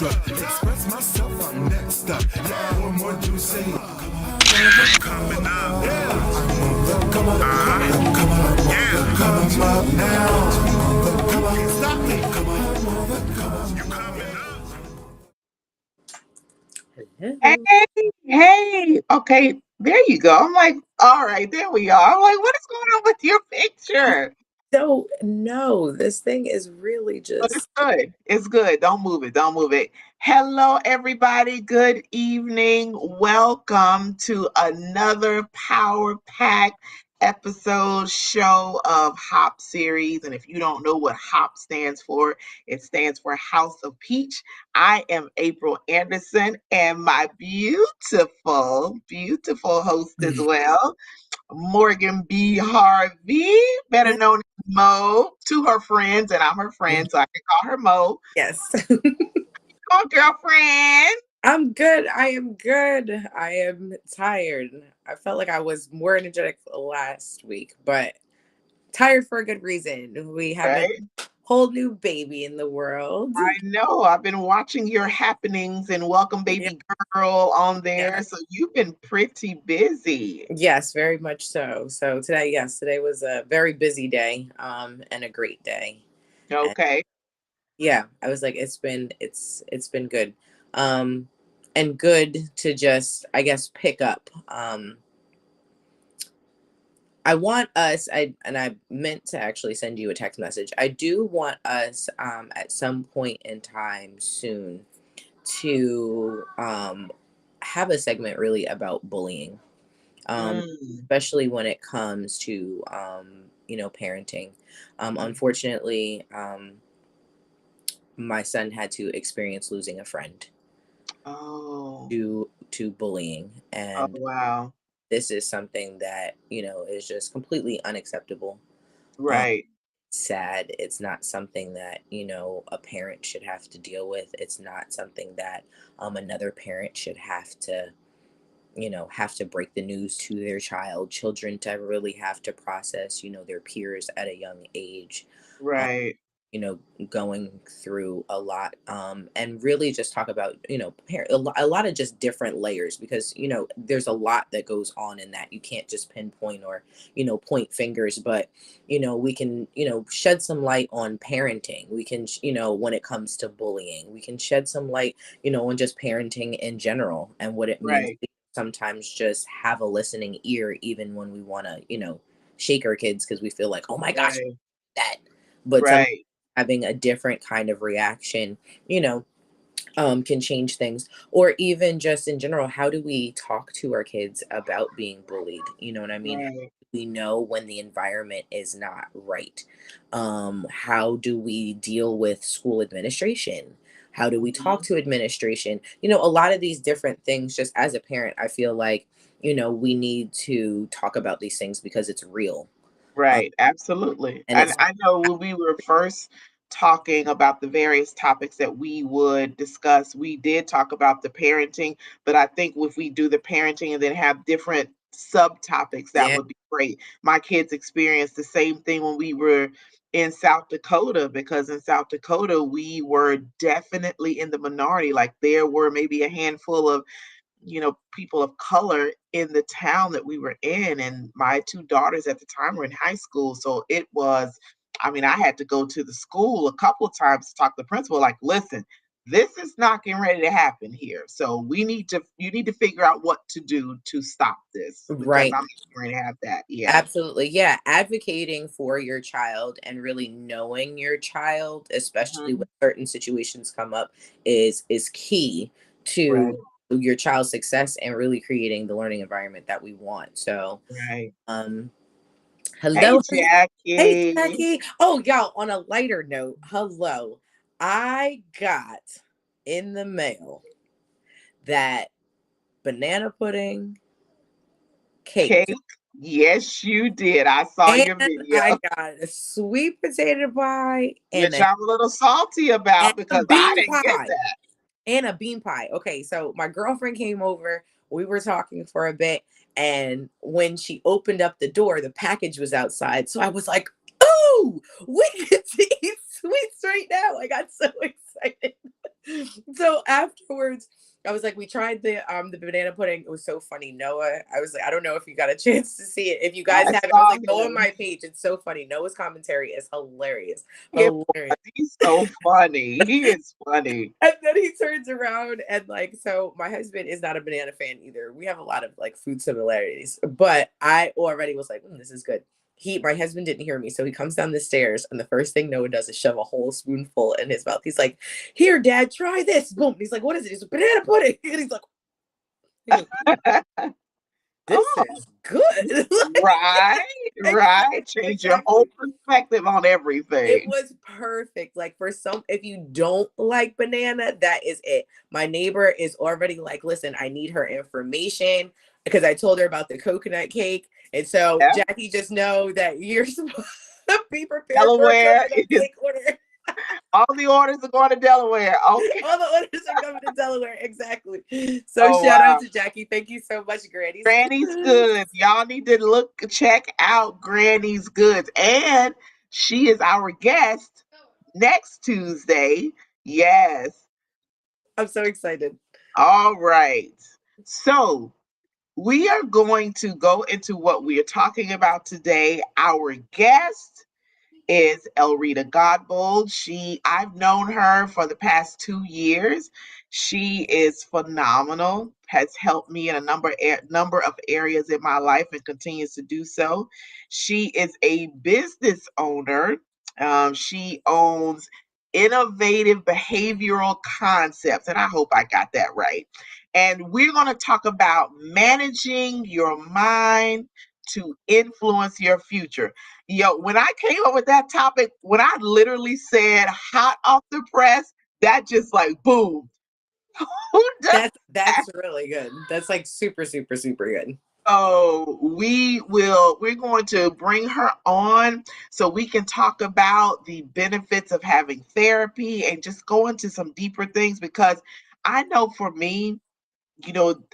extra. Express myself, I'm next up. Yeah, more juicy. Coming up. Yeah. Come on, yeah. Come up now. Come on, stop me. Come on, you coming Hey, Hello. hey. Okay, there you go. I'm like, all right, there we are. I'm like, what is going on with your I picture? don't know. This thing is really But it's just good. It's good. Don't move it. Don't move it. Hello, everybody. Good evening. Welcome to another Power Pack episode show of HOP series. And if you don't know what HOP stands for, it stands for House of Peach. I am April Anderson and my beautiful, beautiful host as well, Morgan B. Harvey, better yeah, known as Mo, to her friends, and I'm her friend, so I can call her Mo. yes. Oh, girlfriend. I'm good. I am good. I am tired. I felt like I was more energetic last week, but tired for a good reason. We have a Right? whole new baby in the world. I know. I've been watching your happenings and Welcome Yeah, Baby Girl on there, yeah. so you've been pretty busy. Yes, very much so. So today, yes, today was a very busy day, and a great day. Okay. Yeah, I was like, it's been good. um and good to just, I guess, pick up. I want us, I meant to actually send you a text message. I do want us, at some point in time soon, to have a segment really about bullying, Mm. especially when it comes to parenting. Unfortunately, my son had to experience losing a friend Oh. to bullying, Oh, and wow. this is something that is just completely unacceptable. um, Right. Sad. It's not something that a parent should have to deal with. It's not something that another parent should have to break the news to their child. Children to really have to process their peers at a young age, um, Right. you know, going through a lot, and really just talk about, a lot of just different layers, because, there's a lot that goes on in that. You can't just pinpoint or, point fingers, but, we can, shed some light on parenting. We can, when it comes to bullying, we can shed some light, on just parenting in general and what it means Right. to sometimes just have a listening ear, even when we want to, shake our kids because we feel like, oh my gosh, Right. that. But some Right. having a different kind of reaction, you know, can change things. Or even just in general, how do we talk to our kids about being bullied? You know what I mean? How Right. do we know when the environment is not right? How do we deal with school administration? How do we talk Mhm. to administration? A lot of these different things, just as a parent, I feel like, we need to talk about these things because it's real. Um, Right, absolutely. and And it's I know when we were first talking about the various topics that we would discuss, we did talk about the parenting, but I think if we do the parenting and then have different subtopics, that yeah, would be great. My kids experienced the same thing when we were in South Dakota, because in South Dakota, we were definitely in the minority. Like there were maybe a handful of people of color in the town that we were in. And my two daughters at the time were in high school. So it was, I mean, I had to go to the school a couple of times to talk to the principal, like, listen, this is not getting ready to happen here. So you need to figure out what to do to stop this because right. I'm not going to have that. Yeah. Absolutely. Yeah. Advocating for your child and really knowing your child, especially Mhm. when certain situations come up, is key Right. to your child's success and really creating the learning environment that we want. So, Right. um, Hey, hello. Hey, Jackie. Jackie. Oh, y'all, on a lighter note, hello. I got in the mail that banana pudding cake, Kate. Yes, you did. I saw and your video. I got a sweet potato pie Which I'm a little salty and about a because I bean didn't get pie. that. And a bean pie. Okay, so my girlfriend came over. We were talking for a bit, and when she opened up the door, the package was outside. So I was like, "Oh, we get to eat sweets right now!" I got so excited. So afterwards, I was like, we tried the banana pudding. It was so funny. Noah, I was like, I don't know if you got a chance to see it. If you guys I have it, I was saw like, go on him. my page. It's so funny. Noah's commentary is hilarious. It Hilarious. was. He's so funny. He is funny. And then he turns around and like, so my husband is not a banana fan either. We have a lot of like food similarities, but I already was like, this is good. My husband didn't hear me, so he comes down the stairs, and the first thing Noah does is shove a whole spoonful in his mouth. He's like, "Here, Dad, try this." Boom. He's like, "What is it?" He's like, "Banana pudding." And he goes, "This Oh, is good." right, right. Exactly, Change your whole exactly. perspective on It everything. was perfect. Like for some, if you don't like banana, that is it. My neighbor is already like, listen, I need her information because I told her about the coconut cake. And so Yeah. Jackie, just know that you're supposed to be prepared for a Delaware coconut is cake order. all the orders are going to Delaware. Okay. All the orders are coming to Delaware. Exactly. So Oh shout out wow. to Jackie. Thank you so much, Granny's Granny's Goods. Goods. Y'all need to check out Granny's Goods. And she is our guest next Tuesday. Yes. I'm so excited. All right. So we are going to go into what we are talking about today. Our guest is Elrita Godbold. I've known her for the past 2 years. She is phenomenal, has helped me in a number of areas in my life and continues to do so. She is a business owner. She owns Innovative Behavioral Concepts, and I hope I got that right. And we're going to talk about managing your mind to influence your future. Yo, when I came up with that topic, when I literally said hot off the press, that just like boom. Who does that? That's really good. That's like super, super, super good. Oh, we're going to bring her on so we can talk about the benefits of having therapy and just go into some deeper things because I know for me,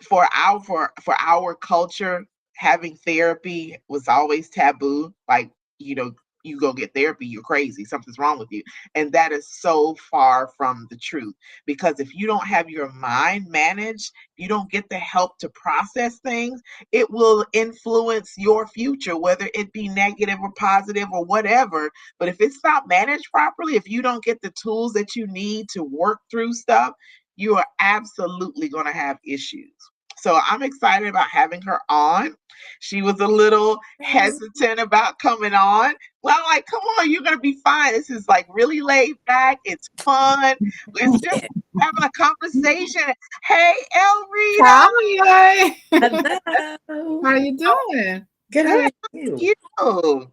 for our culture, having therapy was always taboo. Like, you know, you go get therapy, you're crazy, something's wrong with you. And that is so far from the truth. Because if you don't have your mind managed, you don't get the help to process things, it will influence your future, whether it be negative or positive or whatever. But if it's not managed properly, if you don't get the tools that you need to work through stuff, you are absolutely going to have issues. So I'm excited about having her on. She was a little hesitant about coming on. Well, I'm like, come on, you're going to be fine. This is like really laid back. It's fun. It's just having a conversation. Hey, Elrita. Hi. Hello. How you doing? Good. How Good. are How you? are you?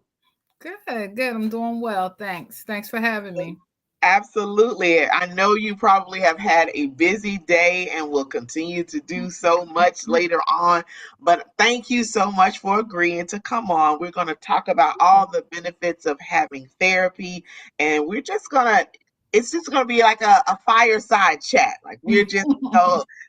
Good, good. I'm doing well. Thanks. Thanks for having me. Absolutely. I know you probably have had a busy day and will continue to do so much later on, but thank you so much for agreeing to come on. We're going to talk about all the benefits of having therapy, and it's just going to be like a fireside chat. Like we're just,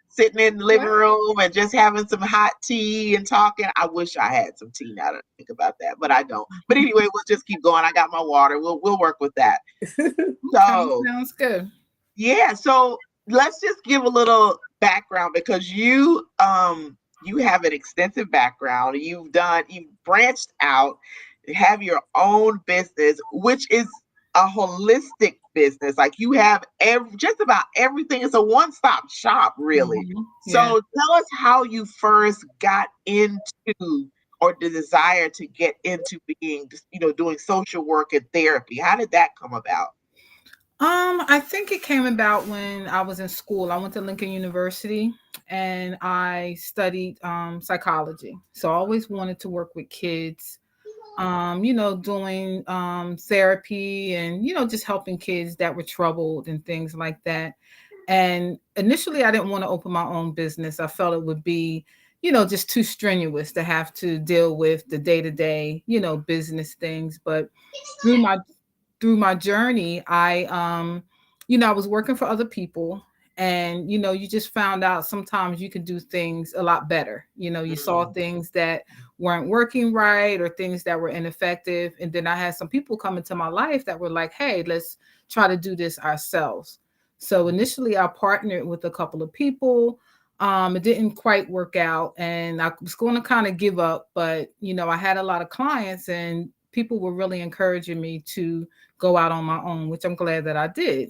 sitting in the living Okay. room and just having some hot tea and talking. I wish I had some tea now to think about that, but I don't. But anyway, we'll just keep going. I got my water. We'll work with that. Okay. So, Sounds good. yeah, so let's just give a little background because you have an extensive background. You've branched out, have your own business, which is a holistic business. Like you have just about everything. It's a one-stop shop, really. So Yeah. tell us how you first got into or the desire to get into being, doing social work and therapy. How did that come about? I think it came about when I was in school. I went to Lincoln University and I studied psychology. So I always wanted to work with kids, doing therapy and, just helping kids that were troubled and things like that. And initially, I didn't want to open my own business. I felt it would be, just too strenuous to have to deal with the day to day, business things. But through my through my journey, I was working for other people, and you just found out sometimes you can do things a lot better. You saw Mm, things that weren't working right or things that were ineffective, and then I had some people come into my life that were like, "Hey, let's try to do this ourselves." So initially, I partnered with a couple of people. It didn't quite work out, and I was going to kind of give up. But I had a lot of clients, and people were really encouraging me to go out on my own, which I'm glad that I did.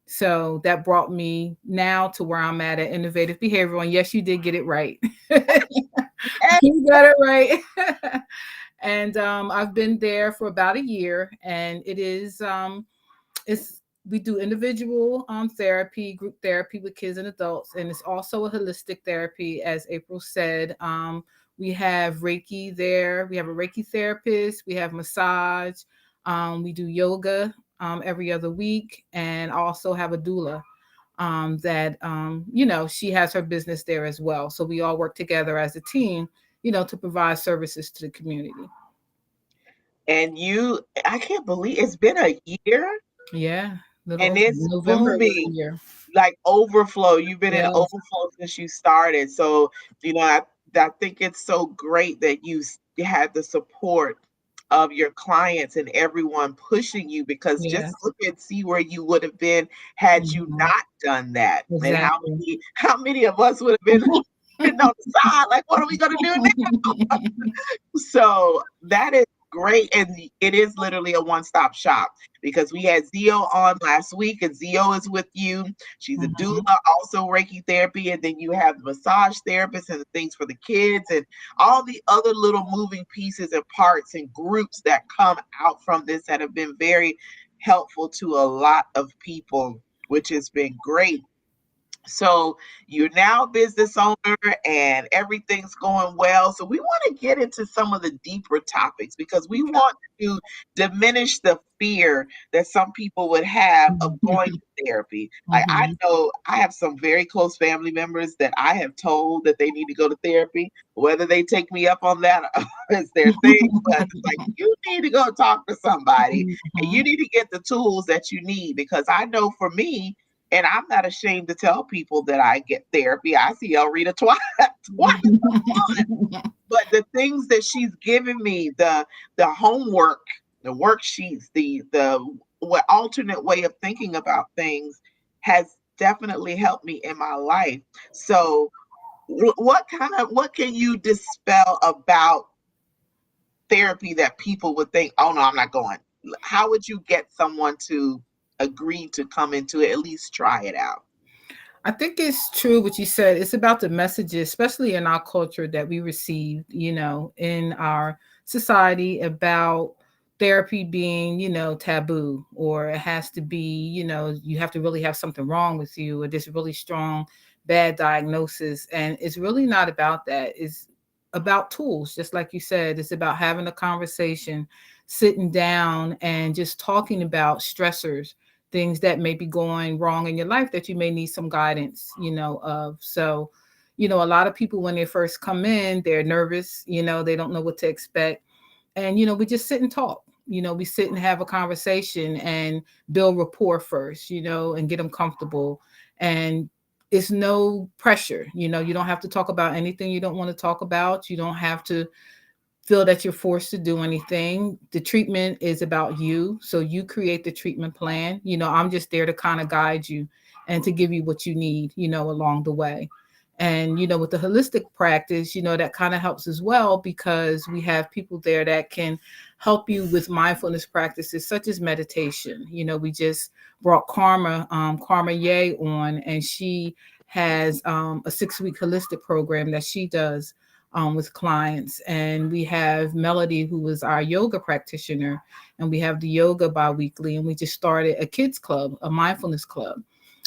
So that brought me now to where I'm at Innovative Behavioral. And yes, you did get it right. You got it right. And I've been there for about a year, and it's we do individual therapy, group therapy with kids and adults, and it's also a holistic therapy, as April said. We have Reiki there. We have a Reiki therapist. We have massage. We do yoga every other week, and I also have a doula that she has her business there as well. So we all work together as a team, to provide services to the community. And I can't believe it's been a year Yeah, and little it's November was a booming year. like overflow. You've been in Yes. overflow since you started. So, I think it's so great that you had the support of your clients and everyone pushing you, because just Yes. look and see where you would have been had you Mhm. not done that. And Exactly. how many of us would have been sitting on the side, like, what are we gonna do now? So that is great. And it is literally a one-stop shop, because we had Zio on last week, and Zio is with you. She's a doula, Mhm. also Reiki therapy. And then you have the massage therapist and the things for the kids and all the other little moving pieces and parts and groups that come out from this that have been very helpful to a lot of people, which has been great. So you're now a business owner and everything's going well. So we want to get into some of the deeper topics, because we Okay. want to diminish the fear that some people would have of going to therapy. Like, I Mhm. know I have some very close family members that I have told that they need to go to therapy. Whether they take me up on that is their thing, but it's like, you need to go talk to somebody and you Mhm. need to get the tools that you need, because I know for me, and I'm not ashamed to tell people that I get therapy. I see Elrita twice, twice. But the things that she's given me, the homework, the worksheets, the what alternate way of thinking about things, has definitely helped me in my life. So, what can you dispel about therapy that people would think, oh no, I'm not going? How would you get someone to agree to come into it, at least try it out? I think it's true what you said. It's about the messages, especially in our culture, that we received, in our society about therapy being, taboo, or it has to be, you have to really have something wrong with you, or this really strong bad diagnosis. And it's really not about that. It's about tools, just like you said. It's about having a conversation, sitting down and just talking about stressors, things that may be going wrong in your life that you may need some guidance, of. So, a lot of people, when they first come in, they're nervous, they don't know what to expect. And, we just sit and talk. We sit and have a conversation and build rapport first, and get them comfortable. And it's no pressure. You don't have to talk about anything you don't want to talk about. You don't have to feel that you're forced to do anything. The treatment is about you. So you create the treatment plan. I'm just there to kind of guide you and to give you what you need, along the way. And, with the holistic practice, that kind of helps as well, because we have people there that can help you with mindfulness practices such as meditation. We just brought Karma Ye on, and she has a 6-week holistic program that she does with clients. And we have Melody, who is our yoga practitioner, and we have the yoga biweekly. And we just started a kids club, a mindfulness club,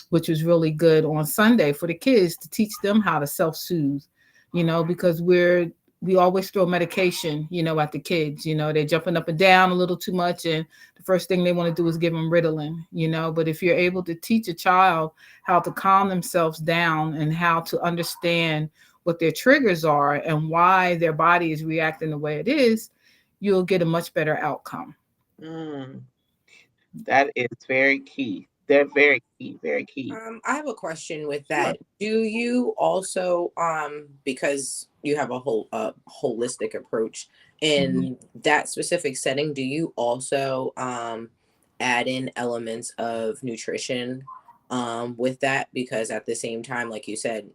which was really good on Sunday for the kids, to teach them how to self-soothe, because we always throw medication, at the kids. They're jumping up and down a little too much, and the first thing they want to do is give them Ritalin. But if you're able to teach a child how to calm themselves down and how to understand what their triggers are and why their body is reacting the way it is, you'll get a much better outcome. Mm, that is very key. They're very key, very key. I have a question with Sure. that. Do you also, because you have a whole holistic approach Mhm. in that specific setting, do you also add in elements of nutrition with that, because at the same time, like you said,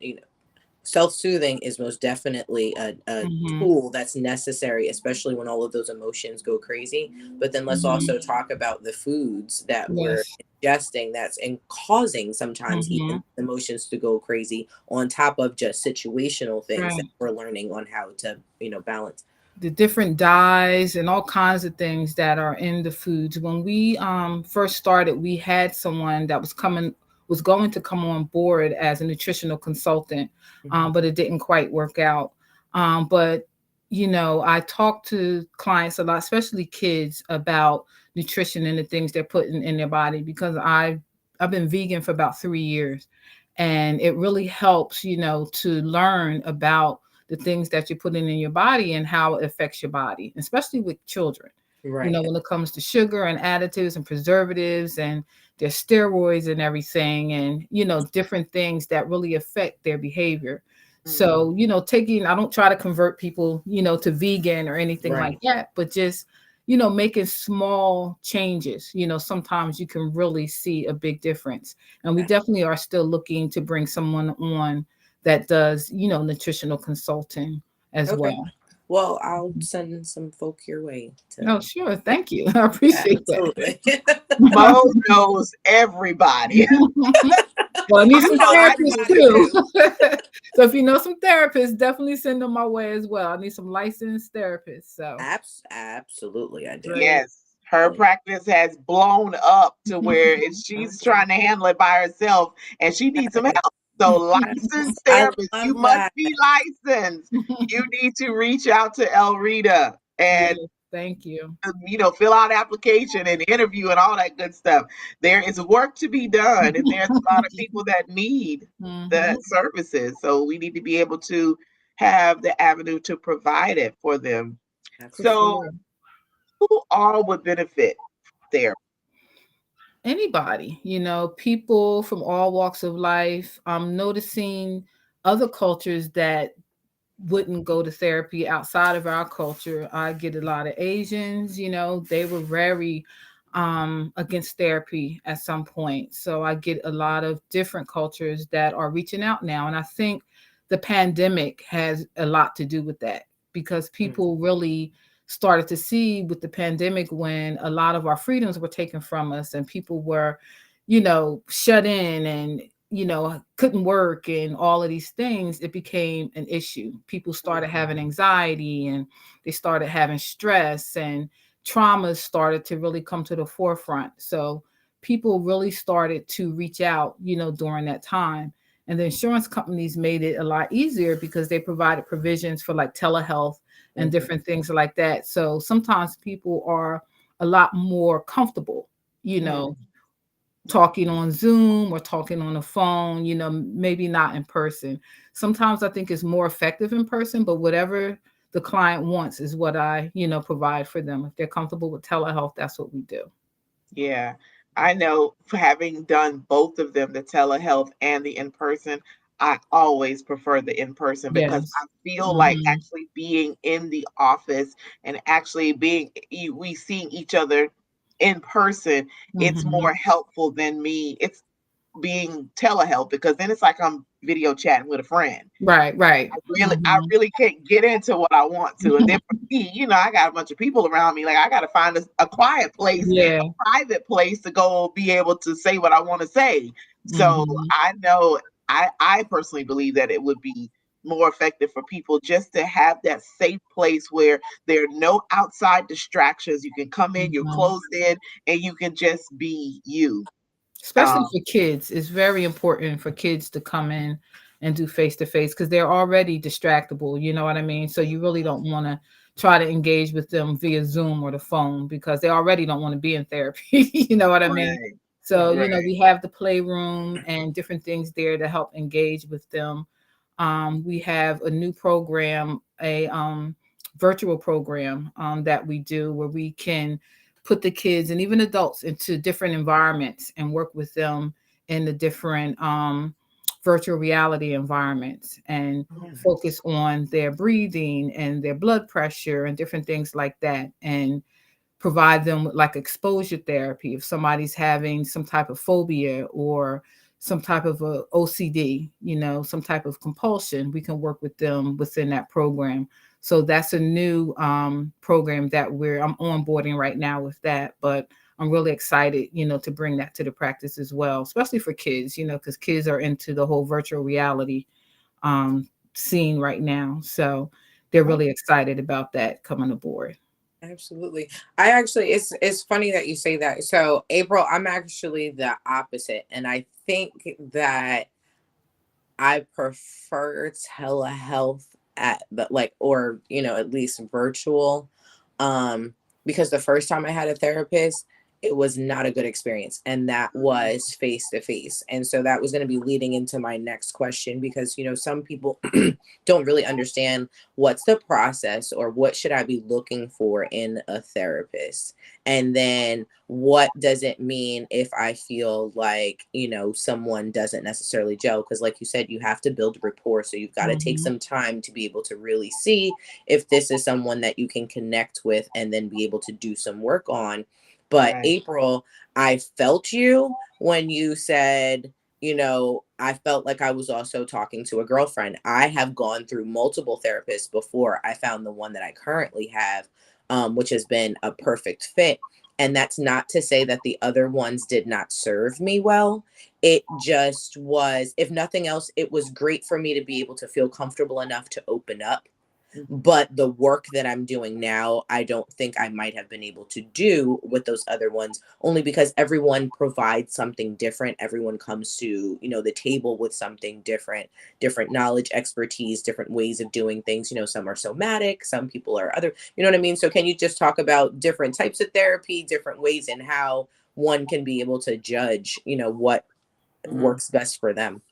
self-soothing is most definitely a Mhm. tool that's necessary, especially when all of those emotions go crazy. But then let's Mhm. also talk about the foods that we're Yes. ingesting that's and causing sometimes even Mhm. emotions to go crazy, on top of just situational things that Right. we're learning on how to, balance. The different dyes and all kinds of things that are in the foods. When we first started, we had someone that was going to come on board as a nutritional consultant, Mhm. but it didn't quite work out. But I talk to clients a lot, especially kids, about nutrition and the things they're putting in their body because I've been vegan for about 3 years, and it really helps, to learn about the things that you're putting in your body and how it affects your body, especially with children. Right. When it comes to sugar and additives and preservatives and their steroids and everything, and different things that really affect their behavior. Mhm. So, I don't try to convert people, to vegan or anything like Right. that, but just, making small changes, sometimes you can really see a big difference. And we definitely are still looking to bring someone on that does, nutritional consulting as Okay. well. Well, I'll send some folk your way Oh, to. sure. Thank you. I appreciate that. Absolutely. Mo knows everybody. Well, I need You some know I therapists everybody do. too. too. So if you know some therapists, definitely send them my way as well. I need some licensed therapists. So Absolutely, I do. great. Yes, her Like, practice has blown up to where she's okay. trying to handle it by herself and she needs some help. So, licensed I therapists, you love must that. be licensed. You need to reach out to Elrita Yes, and thank you. fill out application and interview and all that good stuff. There is work to be done, and there's a lot of people that need Hmm. the services. So we need to be able to have the avenue to provide it for them. For Absolutely. So sure. who all would benefit there? Anybody, people from all walks of life. I'm noticing other cultures that wouldn't go to therapy outside of our culture. I get a lot of Asians, they were very against therapy at some point. So I get a lot of different cultures that are reaching out now. And I think the pandemic has a lot to do with that because Mm. people really started to see with the pandemic when a lot of our freedoms were taken from us and people were, shut in and couldn't work and all of these things, it became an issue. People started Mhm. having anxiety and they started having stress and traumas started to really come to the forefront. So people really started to reach out, during that time. And the insurance companies made it a lot easier because they provided provisions for like telehealth and Mhm. different things like that. So sometimes people are a lot more comfortable, you Mm. know, talking on Zoom or talking on the phone, maybe not in person. Sometimes I think it's more effective in person, but whatever the client wants is what I, provide for them. If they're comfortable with telehealth, that's what we do. Yeah, I know having done both of them, the telehealth and the in person, I always prefer the in person because Yes. I feel like Hmm. actually being in the office and actually we seeing each other in person, it's Hmm. more helpful than me. It's being telehealth because then it's like I'm video chatting with a friend. Right, right. I Hmm. really can't get into what I want to. And then for me, I got a bunch of people around me. Like I got to find a quiet place, Yeah. a private place to go be able to say what I want to say. So Hmm. I know I personally believe that it would be more effective for people just to have that safe place where there are no outside distractions. You can come in, you're Hmm. closed in, and you can just be you. Especially Um, for kids, it's very important for kids to come in and do face to face because they're already distractible. You know what I mean? So you really don't want to try to engage with them via Zoom or the phone because they already don't want to be in therapy. You know what I mean? right, So, right. we have the playroom and different things there to help engage with them. We have a new program, a virtual program that we do where we can put the kids and even adults into different environments and work with them in the different virtual reality environments and Yes. focus on their breathing and their blood pressure and different things like that. And provide them with like exposure therapy. If somebody's having some type of phobia or some type of a OCD, some type of compulsion, we can work with them within that program. So that's a new program that I'm onboarding right now with that. But I'm really excited, to bring that to the practice as well, especially for kids, because kids are into the whole virtual reality um, scene right now. So they're Oh, really excited about that coming aboard. absolutely. I actually, it's funny that you say that. So, April, I'm actually the opposite, and I think that I prefer telehealth at but like or at least virtual um because the first time I had a therapist, it was not a good experience, and that was face to face. And so that was going to be leading into my next question, because some people don't really understand what's the process or what should I be looking for in a therapist. And then what does it mean if I feel like, someone doesn't necessarily gel? Because, like you said, you have to build rapport. So you've got to take Mhm. some time to be able to really see if this is someone that you can connect with and then be able to do some work on. But Right. April, I felt you when you said, I felt like I was also talking to a girlfriend. I have gone through multiple therapists before I found the one that I currently have, which has been a perfect fit. And that's not to say that the other ones did not serve me well. It just was, if nothing else, it was great for me to be able to feel comfortable enough to open up. Mhm. But the work that I'm doing now, I don't think I might have been able to do with those other ones, only because everyone provides something different. Everyone comes to, the table with something different, different knowledge, expertise, different ways of doing things. Some are somatic, some people are other, you know what I mean? So can you just talk about different types of therapy, different ways, and how one can be able to judge, what Mhm. works best for them?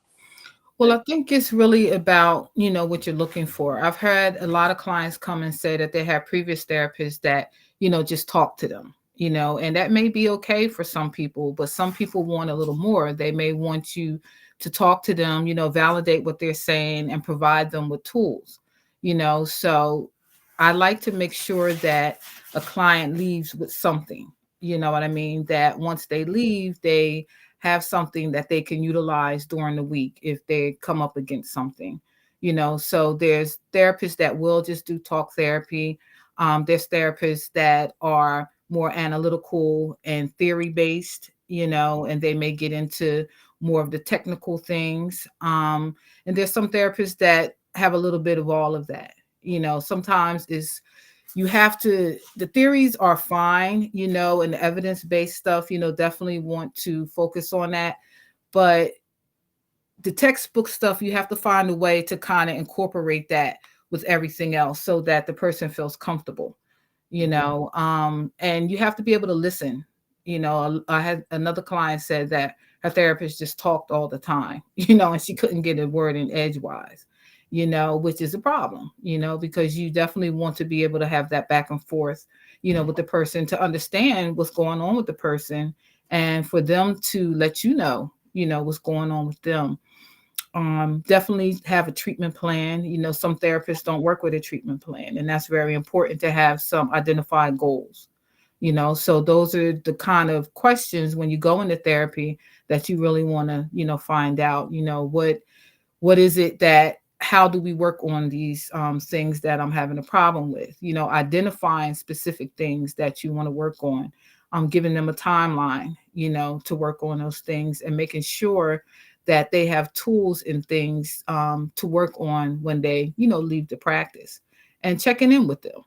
Well, I think it's really about, what you're looking for. I've had a lot of clients come and say that they have previous therapists that, just talk to them, and that may be okay for some people, but some people want a little more. They may want you to talk to them, validate what they're saying and provide them with tools, So I like to make sure that a client leaves with something, you know what I mean? That once they leave, they have something that they can utilize during the week if they come up against something, So there's therapists that will just do talk therapy. There's therapists that are more analytical and theory based, and they may get into more of the technical things. And there's some therapists that have a little bit of all of that. Sometimes it's you have to the theories are fine, and the evidence-based stuff, definitely want to focus on that. But the textbook stuff, you have to find a way to kind of incorporate that with everything else so that the person feels comfortable, and you have to be able to listen. I had another client said that her therapist just talked all the time, and she couldn't get a word in edgewise, which is a problem, because you definitely want to be able to have that back and forth, with the person, to understand what's going on with the person, and for them to let what's going on with them. Definitely have a treatment plan. Some therapists don't work with a treatment plan, and that's very important to have some identified goals. So those are the kind of questions when you go into therapy that you really want to, find out, what is it that how do we work on these things that I'm having a problem with, identifying specific things that you want to work on, giving them a timeline, to work on those things, and making sure that they have tools and things to work on when they, leave the practice, and checking in with them,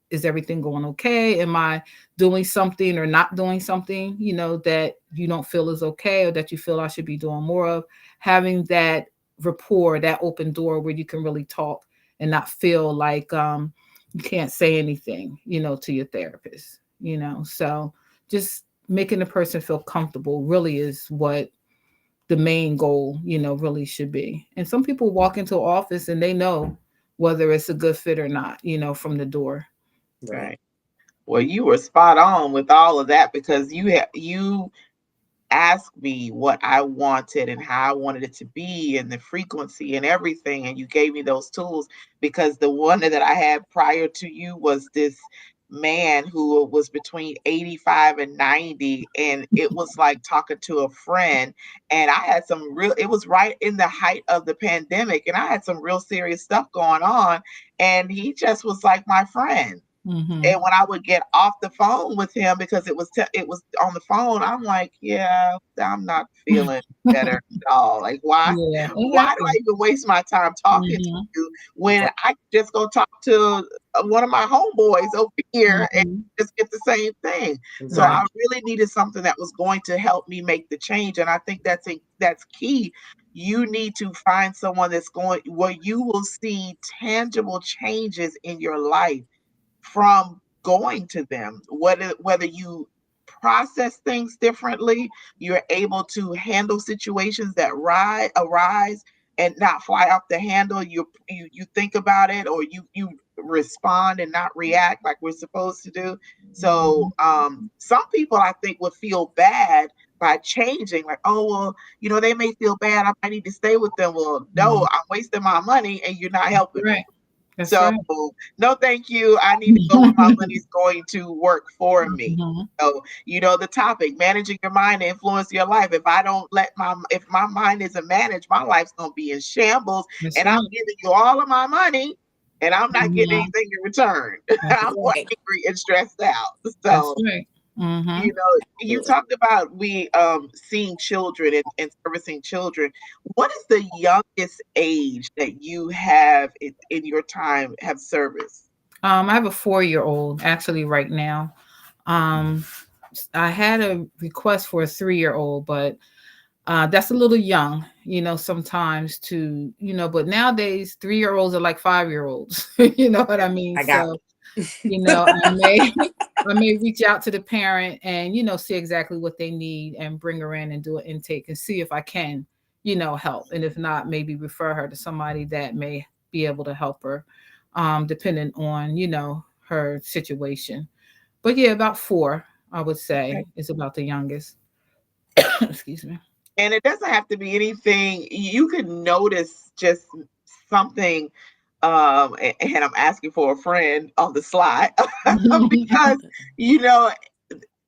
is everything going okay? Am I doing something or not doing something, that you don't feel is okay, or that you feel I should be doing more of? Having that rapport, that open door where you can really talk and not feel like you can't say anything, to your therapist, So just making the person feel comfortable really is what the main goal, really should be. And some people walk into an office and they know whether it's a good fit or not, from the door. Right. Right. Well, you were spot on with all of that because you asked me what I wanted and how I wanted it to be and the frequency and everything, and you gave me those tools because the one that I had prior to you was this man who was between 85 and 90, and it was like talking to a friend. And I had some real, it was right in the height of the pandemic, and I had some real serious stuff going on, and he just was like my friend. Mm-hmm. And when I would get off the phone with him, because it was on the phone, I'm like, yeah, I'm not feeling better at all. Like, Yeah, it why do I happens. even waste my time talking to Mm-hmm. you when I just go talk to one of my homeboys over here and Mm-hmm. just get the same thing? So Right. I really needed something that was going to help me make the change, and I think that's key. You need to find someone that's going where you will see tangible changes in your life from going to them. Whether you process things differently, you're able to handle situations that arise and not fly off the handle. You think about it, or you respond and not react like we're supposed to do. So Mhm. some people, I think, would feel bad by changing, like, oh well, they may feel bad, I might need to stay with them. Well, no, Mhm. I'm wasting my money and you're not helping me. Right. That's So, right. no, thank you. I need to go where my money's going to work for me. Mhm. So, the topic, managing your mind to influence your life. If my mind isn't managed, my life's gonna be in shambles, That's and I'm right. giving you all of my money, and I'm not getting Mhm. anything in return. That's I'm right. angry and stressed out. That's So, right. Mhm. you talked about we seeing children and servicing children. What is the youngest age that you have in your time have serviced? I have a 4-year-old actually right now. Um, I had a request for a 3-year-old, but that's a little young, sometimes but nowadays 3-year-olds are like 5-year-olds. You know what I mean? I got So, I may I may reach out to the parent and see exactly what they need and bring her in and do an intake and see if I can, help. And if not, maybe refer her to somebody that may be able to help her, depending on, her situation. But yeah, about 4, I would say, Okay. is about the youngest. Excuse me. And it doesn't have to be anything. You can notice just something. And I'm asking for a friend on the slide because you know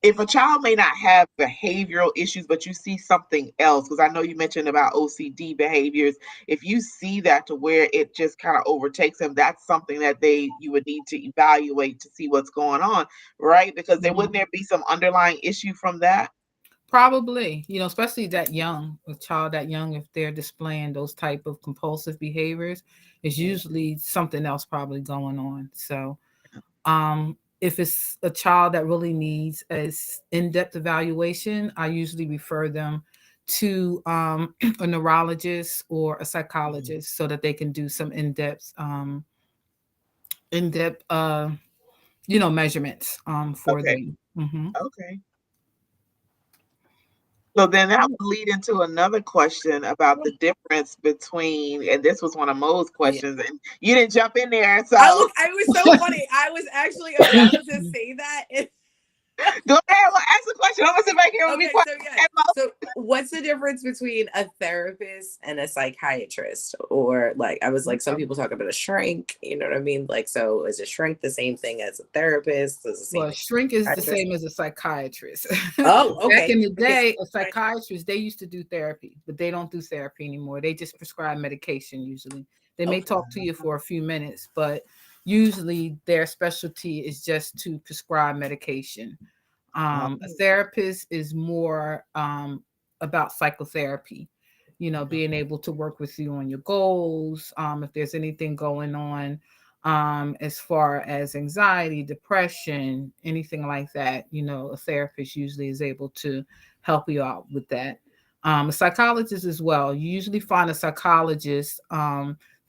if a child may not have behavioral issues, but you see something else, because I know you mentioned about OCD behaviors, if you see that to where it just kind of overtakes them, that's something that you would need to evaluate to see what's going on, right? Because there wouldn't there be some underlying issue from that? Probably, especially that young, a child that young, if they're displaying those type of compulsive behaviors, is Yeah. usually something else probably going on. So, if it's a child that really needs a in-depth evaluation, I usually refer them to a neurologist or a Mhm. psychologist so that they can do some in-depth, measurements for Okay. them. Hmm. Okay. So then that would lead into another question about the difference between, and this was one of Mo's yeah. questions, and you didn't jump in there. So I was so funny. I was actually about to say that. go ahead. Well, ask the question. I'm gonna sit back here and be Okay, quiet. so yeah. So what's the difference between a therapist and a psychiatrist? Or like I was like, some people talk about a shrink, you know what I mean? Like, so is a shrink the same thing as a therapist? Is the same Well, thing shrink as is a the psychiatrist? same as a psychiatrist. Oh, Back okay. in the Okay. day, a psychiatrist, they used to do therapy, but they don't do therapy anymore. They just prescribe medication usually. They may Okay. talk to you for a few minutes, but usually their specialty is just to prescribe medication. Oh, A therapist is more about psychotherapy, being able to work with you on your goals, if there's anything going on, as far as anxiety, depression, anything like that, a therapist usually is able to help you out with that. A psychologist as well. You usually find a psychologist,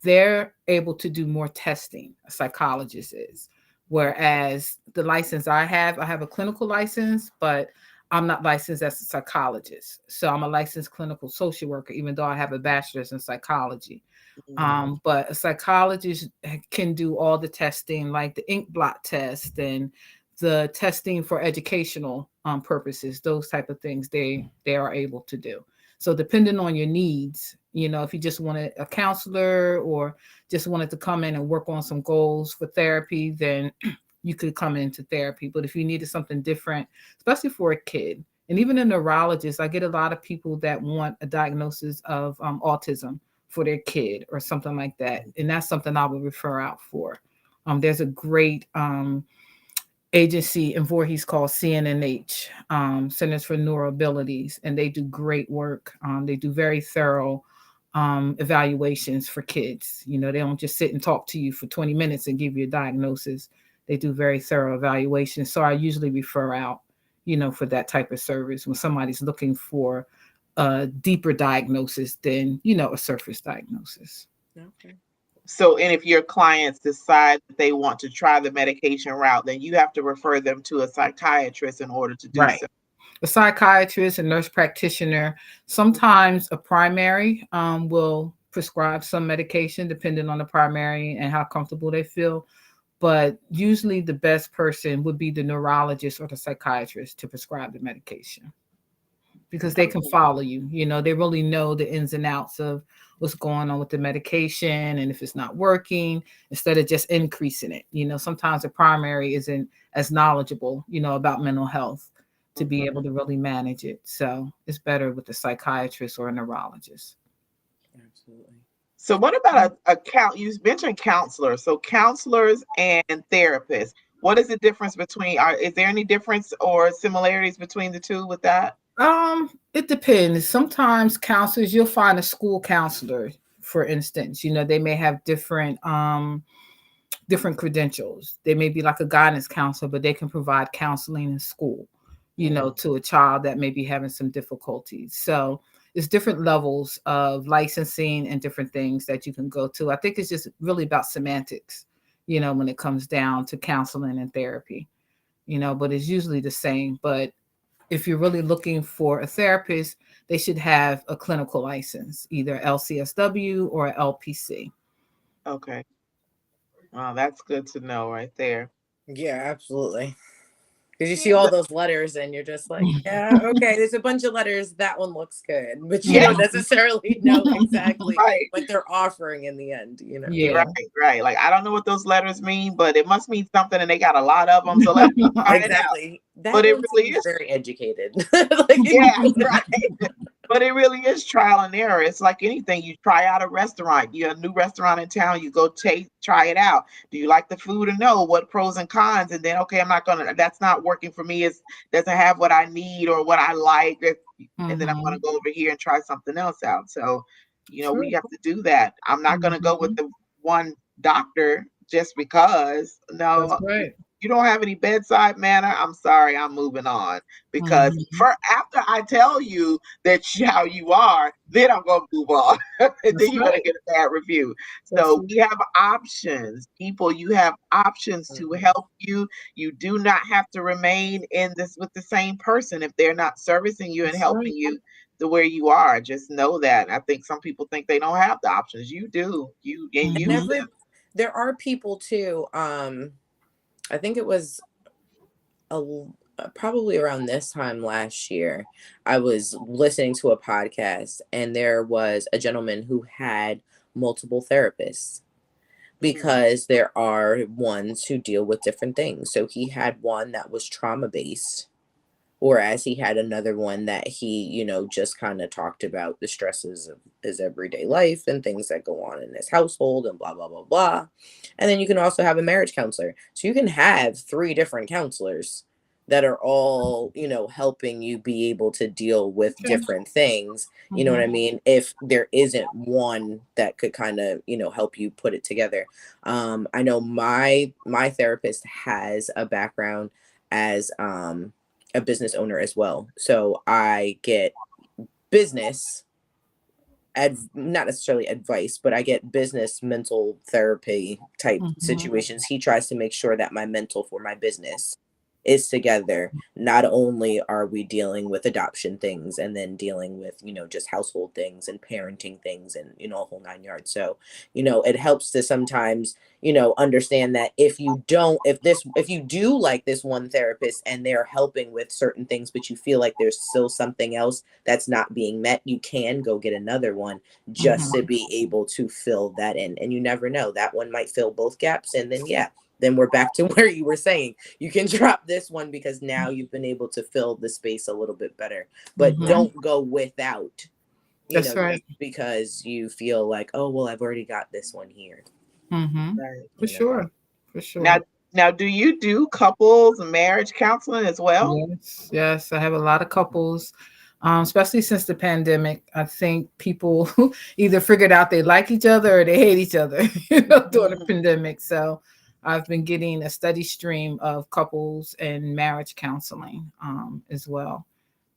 they're able to do more testing, a psychologist is. Whereas the license I have a clinical license, but I'm not licensed as a psychologist. So I'm a licensed clinical social worker, even though I have a bachelor's in psychology. mhm. But a psychologist can do all the testing, like the ink blot test and the testing for educational purposes, those type of things they are able to do. So depending on your needs, if you just wanted a counselor or just wanted to come in and work on some goals for therapy, then you could come into therapy. But if you needed something different, especially for a kid, and even a neurologist, I get a lot of people that want a diagnosis of autism for their kid or something like that. And that's something I would refer out for. There's a great agency in Voorhees called CNNH, Centers for Neuroabilities, and they do great work. They do very thorough evaluations for kids. You know, they don't just sit and talk to you for 20 minutes and give you a diagnosis. They do very thorough evaluations. So I usually refer out, you know, for that type of service when somebody's looking for a deeper diagnosis than, you know, a surface diagnosis. Okay. So, and if your clients decide that they want to try the medication route, then you have to refer them to a psychiatrist in order to do Right. so. A psychiatrist, a nurse practitioner, sometimes a primary will prescribe some medication depending on the primary and how comfortable they feel. But usually the best person would be the neurologist or the psychiatrist to prescribe the medication because they can Okay. follow you. You know, they really know the ins and outs of what's going on with the medication and if it's not working, instead of just increasing it. You know, sometimes the primary isn't as knowledgeable, you know, about mental health to be able Mhm. to really manage it. So it's better with a psychiatrist or a neurologist. Absolutely. So, what about a count? You mentioned counselors. So, counselors and therapists. What is the difference between? Is there any difference or similarities between the two with that? It depends. Sometimes counselors, you'll find a school counselor, for instance, you know, they may have different credentials. They may be like a guidance counselor, but they can provide counseling in school, you know, Mhm. to a child that may be having some difficulties. So it's different levels of licensing and different things that you can go to. I think it's just really about semantics, you know, when it comes down to counseling and therapy, you know, but it's usually the same. But if you're really looking for a therapist, they should have a clinical license, either LCSW or LPC. Okay. Well, that's good to know right there. Yeah, absolutely. Because you see all those letters and you're just like, yeah, okay, there's a bunch of letters. That one looks good. But you Yeah, don't necessarily know exactly right. what they're offering in the end, you know? Yeah. Right, right. Like, I don't know what those letters mean, but it must mean something, and they got a lot of them. So let's try it out. Exactly. That But it one really seems is, very educated. Like, yeah, right. But it really is trial and error. It's like anything. You try out a restaurant. You have a new restaurant in town. You go try it out. Do you like the food or no? What pros and cons? And then, okay, I'm not gonna. That's not working for me. It doesn't have what I need or what I like. And then I'm gonna Mhm. go over here and try something else out. So, we true. have to do that. I'm not gonna go with Mhm. the one doctor just because. That's No, right. you don't have any bedside manner. I'm sorry, I'm moving on because Mhm. for after I tell you that how you are, then I'm gonna move on. And then That's you're gonna right. get a bad review. That's So right. we have options, people. You have options to Mhm. help you. You do not have to remain in this with the same person if they're not servicing you and That's right. helping you to where you are. Just know that. I think some people think they don't have the options. You do. You and And use Mhm. them. there are people too. I think it was probably around this time last year, I was listening to a podcast, and there was a gentleman who had multiple therapists Mm, because there are ones who deal with different things. So he had one that was trauma based, whereas he had another one that he, just kind of talked about the stresses of his everyday life and things that go on in his household and blah, blah, blah, blah. And then you can also have a marriage counselor. So you can have three different counselors that are all, helping you be able to deal with Okay. different things. You know what Mhm. I mean? If there isn't one that could kind of, help you put it together. I know my therapist has a background as a business owner as well. So I get business not necessarily advice, but I get business mental therapy type Mhm. situations. He tries to make sure that my mental for my business is together. Not only are we dealing with adoption things and then dealing with, just household things and parenting things and, a whole nine yards. So, it helps to sometimes, understand that if you do like this one therapist and they're helping with certain things, but you feel like there's still something else that's not being met, you can go get another one just to Mhm. be able to fill that in. And you never know, that one might fill both gaps. And then, yeah, then we're back to where you were saying you can drop this one because now you've been able to fill the space a little bit better. But Mhm. don't go without, That's right. just because you feel like, oh, well, I've already got this one here, Mhm. Right. For you know. sure. For Now, sure. do you do couples and marriage counseling as well? Yes, yes. I have a lot of couples, especially since the pandemic. I think people either figured out they like each other or they hate each other, during the Mhm. pandemic. So I've been getting a steady stream of couples and marriage counseling, as well.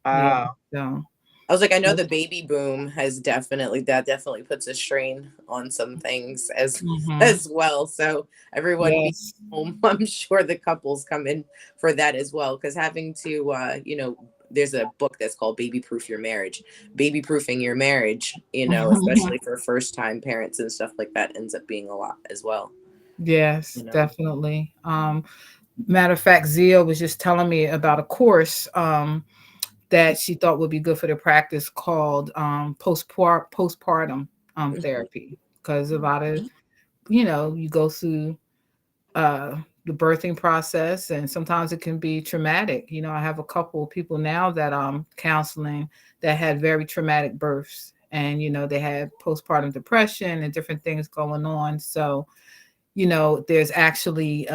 Yeah. Wow. So I was like, I know yes. the baby boom has definitely puts a strain on some things as Mhm. as well. So everyone be Yes. home. I'm sure the couples come in for that as well. Because having to, there's a book that's called Baby Proof Your Marriage. Baby proofing your marriage, especially for first time parents and stuff like that, ends up being a lot as well. Yes, You know. definitely. Matter of fact, Zia was just telling me about a course, that she thought would be good for the practice called, postpartum, Mhm. therapy, because a lot of, you go through, the birthing process, and sometimes it can be traumatic. I have a couple of people now that I'm counseling that had very traumatic births, and they had postpartum depression and different things going on. So there's actually,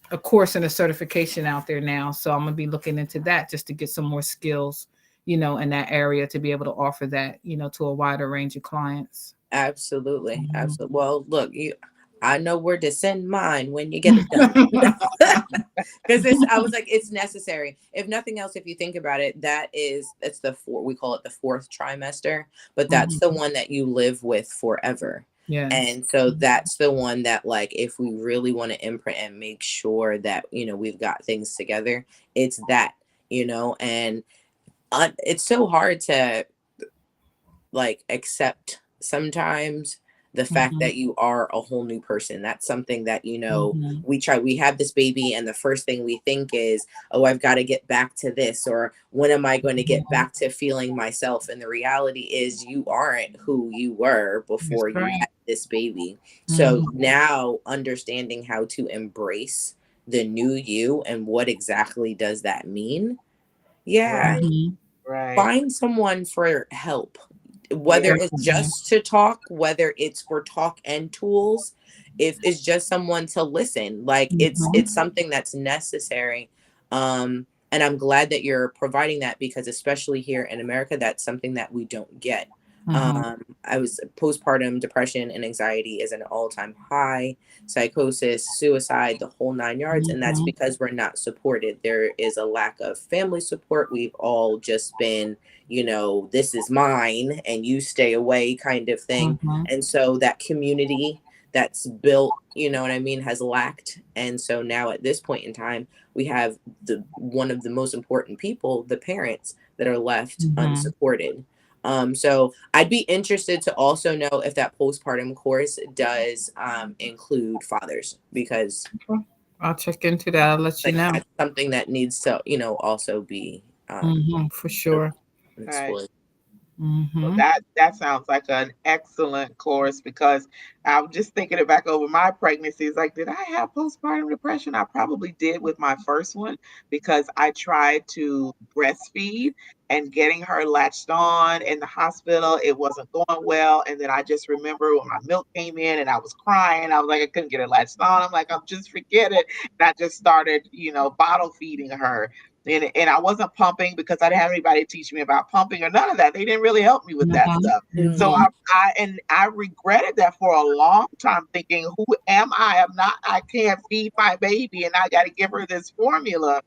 a course and a certification out there now. So I'm gonna be looking into that just to get some more skills, in that area to be able to offer that, to a wider range of clients. Absolutely, Mhm. absolutely. Well, look, I know where to send mine when you get it done. Because I was like, it's necessary. If nothing else, if you think about it, it's we call it the fourth trimester, but that's the Mhm. one that you live with forever. Yes. And so Mhm. that's the one that, like, if we really want to imprint and make sure that, we've got things together, it's that, and it's so hard to, like, accept sometimes the fact Mhm. that you are a whole new person. That's something that, Mhm. we have this baby, and the first thing we think is, oh, I've got to get back to this, or when am I going to get Mhm. back to feeling myself? And the reality is, you aren't who you were That's before you right. had this baby. So Mhm. now understanding how to embrace the new you and what exactly does that mean? Yeah, Right. Mhm. Right. find someone for help, whether Yeah. it's Definitely. just to talk, whether it's for talk and tools, if it's just someone to listen, like, it's Mhm. something that's necessary. And I'm glad that you're providing that, because especially here in America, that's something that we don't get. Mhm. I was Postpartum depression and anxiety is an all-time high, psychosis, suicide, the whole nine yards, and that's Mhm. because we're not supported. There is a lack of family support. We've all just been, this is mine and you stay away kind of thing. Mhm. And so that community that's built, you know what I mean, has lacked. And so now at this point in time, we have the one of the most important people, the parents, that are left Mhm. unsupported. So I'd be interested to also know if that postpartum course does include fathers, because, Okay. I'll check into that. I'll let you like, know. that's something that needs to, also be For sure. Right. explored. Well, Mhm. that sounds like an excellent course because I'm just thinking it back over my pregnancies. Like, did I have postpartum depression? I probably did with my first one because I tried to breastfeed and getting her latched on in the hospital. It wasn't going well. And then I just remember when my milk came in and I was crying. I was like, I couldn't get her latched on. I'm like, I'm just forget it. And I just started, bottle feeding her. And I wasn't pumping because I didn't have anybody to teach me about pumping or none of that. They didn't really help me with that Mhm. stuff. So Mhm. I regretted that for a long time, thinking, who am I? I can't feed my baby and I gotta give her this formula.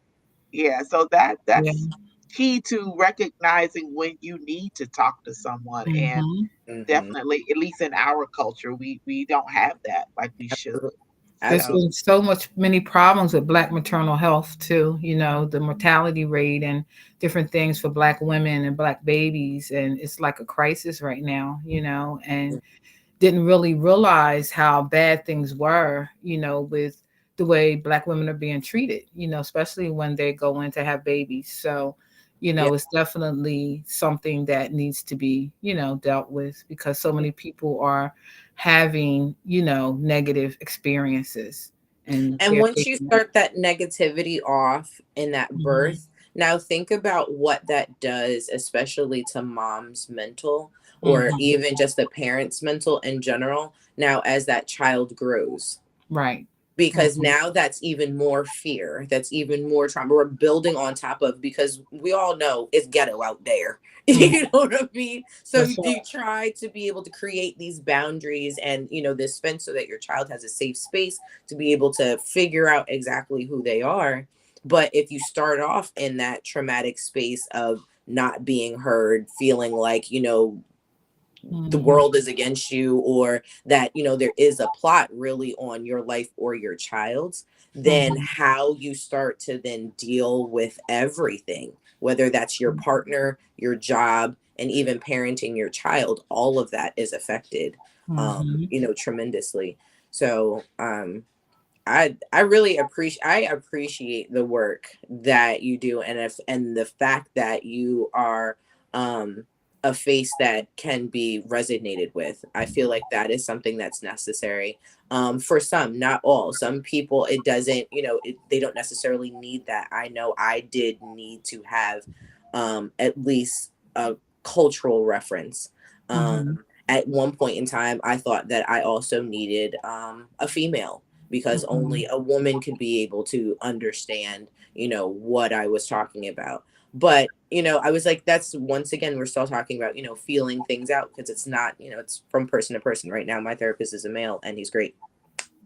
Yeah, so Yeah. that's key to recognizing when you need to talk to someone. And Mhm. Mhm. definitely, at least in our culture, we don't have that like we should. There's So been so many problems with Black maternal health too. The mortality rate and different things for Black women and Black babies, and it's like a crisis right now. And didn't really realize how bad things were, with the way Black women are being treated, especially when they go in to have babies. So, Yeah. it's definitely something that needs to be, dealt with because so many people are having, negative experiences. and And they're once you taking it. start that negativity off in that Mhm. birth, now think about what that does, especially to mom's mental or Mhm. even just the parent's mental in general, now as that child grows. Right. Because Mhm. now that's even more fear, that's even more trauma we're building on top of, because we all know it's ghetto out there. Mhm. You know what I mean? So That's you right. try to be able to create these boundaries and, this fence, so that your child has a safe space to be able to figure out exactly who they are. But if you start off in that traumatic space of not being heard, feeling like, the Mhm. world is against you, or that there is a plot really on your life or your child's, then Mhm. how you start to then deal with everything, whether that's your partner, your job, and even parenting your child, all of that is affected, Mhm. tremendously. So I really appreciate the work that you do, and the fact that you are um a face that can be resonated with. I feel like that is something that's necessary, for some, not all. Some people, it doesn't, they don't necessarily need that. I know I did need to have at least a cultural reference. Mhm. At one point in time, I thought that I also needed a female, because Mhm. only a woman could be able to understand, what I was talking about. But, I was like, that's, once again, we're still talking about, feeling things out, because it's not, it's from person to person. Right now, my therapist is a male and he's great.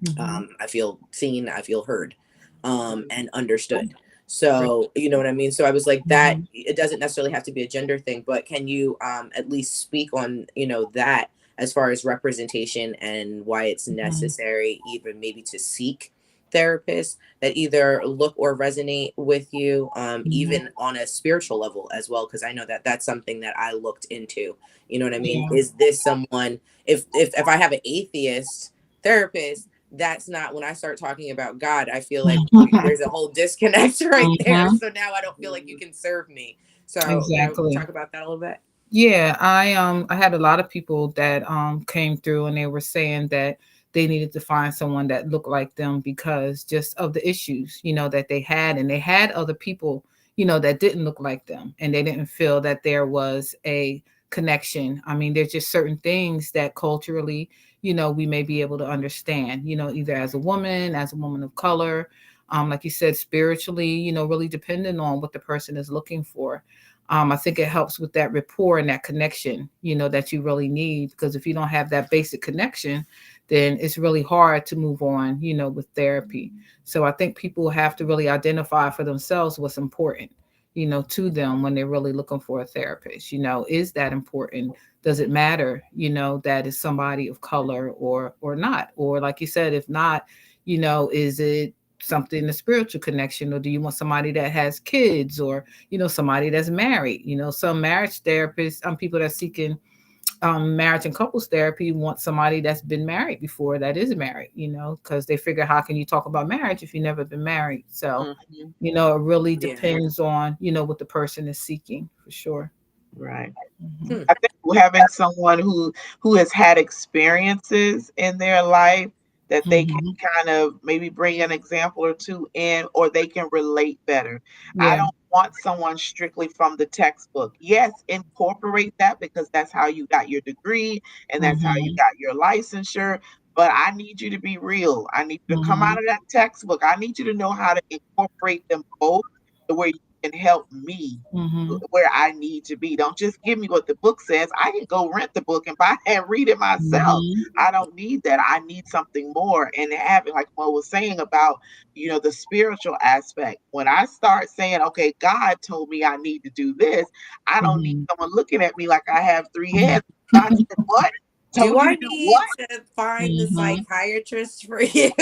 Mhm. I feel seen, I feel heard, Mm. and understood. Right. So, you know what I mean? So I was like, that Mhm. it doesn't necessarily have to be a gender thing, but can you at least speak on, that, as far as representation and why it's Mhm. necessary, even maybe to seek therapists that either look or resonate with you, Mhm. even on a spiritual level as well, because I know that that's something that I looked into. You know what I mean? Yeah. Is this someone, if I have an atheist therapist, that's not, when I start talking about God, I feel like there's a whole disconnect right there. Mhm. So now I don't feel like you Mhm. can serve me. So, Exactly. talk about that a little bit. Yeah, I had a lot of people that came through and they were saying that they needed to find someone that looked like them because just of the issues, that they had, and they had other people, that didn't look like them, and they didn't feel that there was a connection. I mean, there's just certain things that culturally, we may be able to understand, either as a woman of color, like you said, spiritually, really depending on what the person is looking for. I think it helps with that rapport and that connection, that you really need. Because if you don't have that basic connection, then it's really hard to move on, with therapy. So I think people have to really identify for themselves what's important, to them when they're really looking for a therapist. Is that important? Does it matter, that is somebody of color or not? Or like you said, if not, is it something, a spiritual connection, or do you want somebody that has kids, or somebody that's married? Some marriage therapists, people that are seeking marriage and couples therapy want somebody that's been married before, that is married, because they figure, how can you talk about marriage if you've never been married? So Mhm. it really Yeah. depends on what the person is seeking, for sure. Right. Hmm. Hmm. I think having someone who has had experiences in their life that they can Hmm. kind of maybe bring an example or two in, or they can relate better. I Yeah. don't want someone strictly from the textbook. Yes, incorporate that because that's how you got your degree and that's how you Hmm. got your licensure. But I need you to be real. I need you to come Hmm. out of that textbook. I need you to know how to incorporate them both the way you can help me Hmm. where I need to be. Don't just give me what the book says. I can go rent the book and buy and read it myself. Hmm. I don't need that. I need something more. And having, like Mo was saying about, the spiritual aspect. When I start saying, okay, God told me I need to do this, I don't need Hmm. someone looking at me like I have three heads. God said, what? Do Told you I to do need what? to find the Hmm. psychiatrist for you?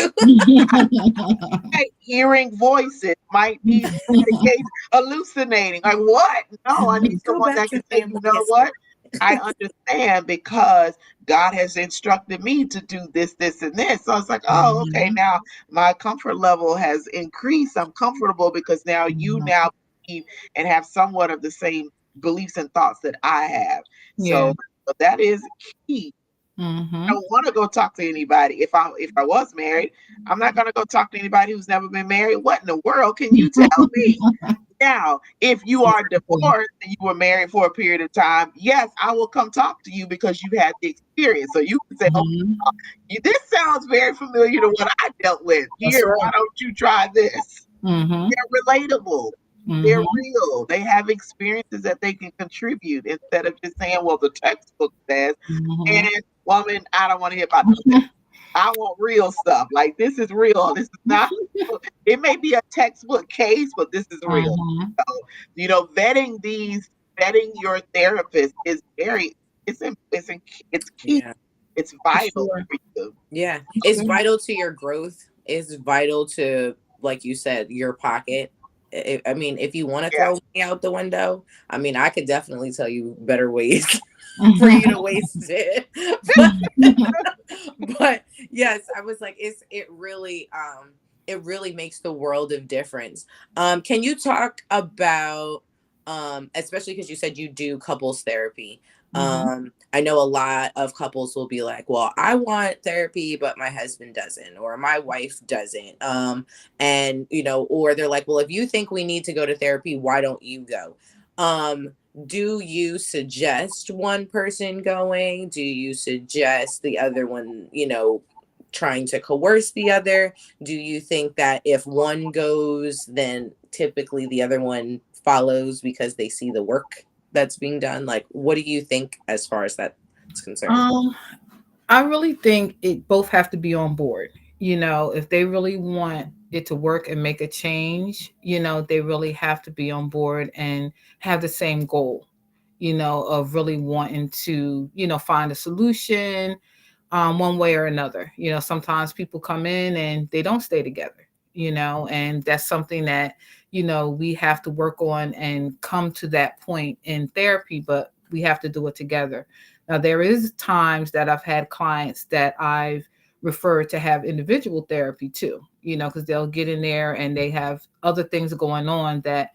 Right, hearing voices might be medication, hallucinating. Like what? No, I need Go someone back that can to say, you family know history. what? I understand because God has instructed me to do this, this, and this. So it's like, oh, okay, Hmm. now my comfort level has increased. I'm comfortable because now you Hmm. now believe and have somewhat of the same beliefs and thoughts that I have. Yeah. So but that is key I Mm-hmm. don't want to go talk to anybody. If I was married, I'm not going to go talk to anybody who's never been married. What in the world can you tell me? Now, if you are Exactly. divorced and you were married for a period of time, yes, I will come talk to you because you had the experience. So you can say, "Oh, Mm-hmm. this sounds very familiar to what I dealt with. That's Here, why right. don't you try this?" Mm-hmm. They're relatable. They're Mm-hmm. real. They have experiences that they can contribute instead of just saying, "Well, the textbook says." Mm-hmm. And woman, I don't want to hear about no text. I want real stuff. Like this is real. This is not. It may be a textbook case, but this is real. Mm-hmm. So, vetting your therapist is very. It's key. Yeah. It's For vital sure. for you. Yeah. For It's sure. vital to your growth. It's vital to, like you said, your pocket. I mean, if you want to Yeah. throw money out the window, I mean, I could definitely tell you better ways for you to Mm-hmm. waste it. but, but yes, I was like, it really makes the world of difference. Can you talk about, especially because you said you do couples therapy? Mm-hmm. I know a lot of couples will be like, well, I want therapy, but my husband doesn't, or my wife doesn't. And, or they're like, well, if you think we need to go to therapy, why don't you go? Um, do you suggest one person going? Do you suggest the other one, trying to coerce the other? Do you think that if one goes, then typically the other one follows because they see the work that's being done? Like, what do you think as far as that's concerned? Um, I really think it both have to be on board. If they really want it to work and make a change, they really have to be on board and have the same goal, of really wanting to, find a solution, one way or another. Sometimes people come in and they don't stay together, and that's something that, we have to work on and come to that point in therapy, but we have to do it together. Now, there is times that I've had clients that I've referred to have individual therapy too, because they'll get in there and they have other things going on that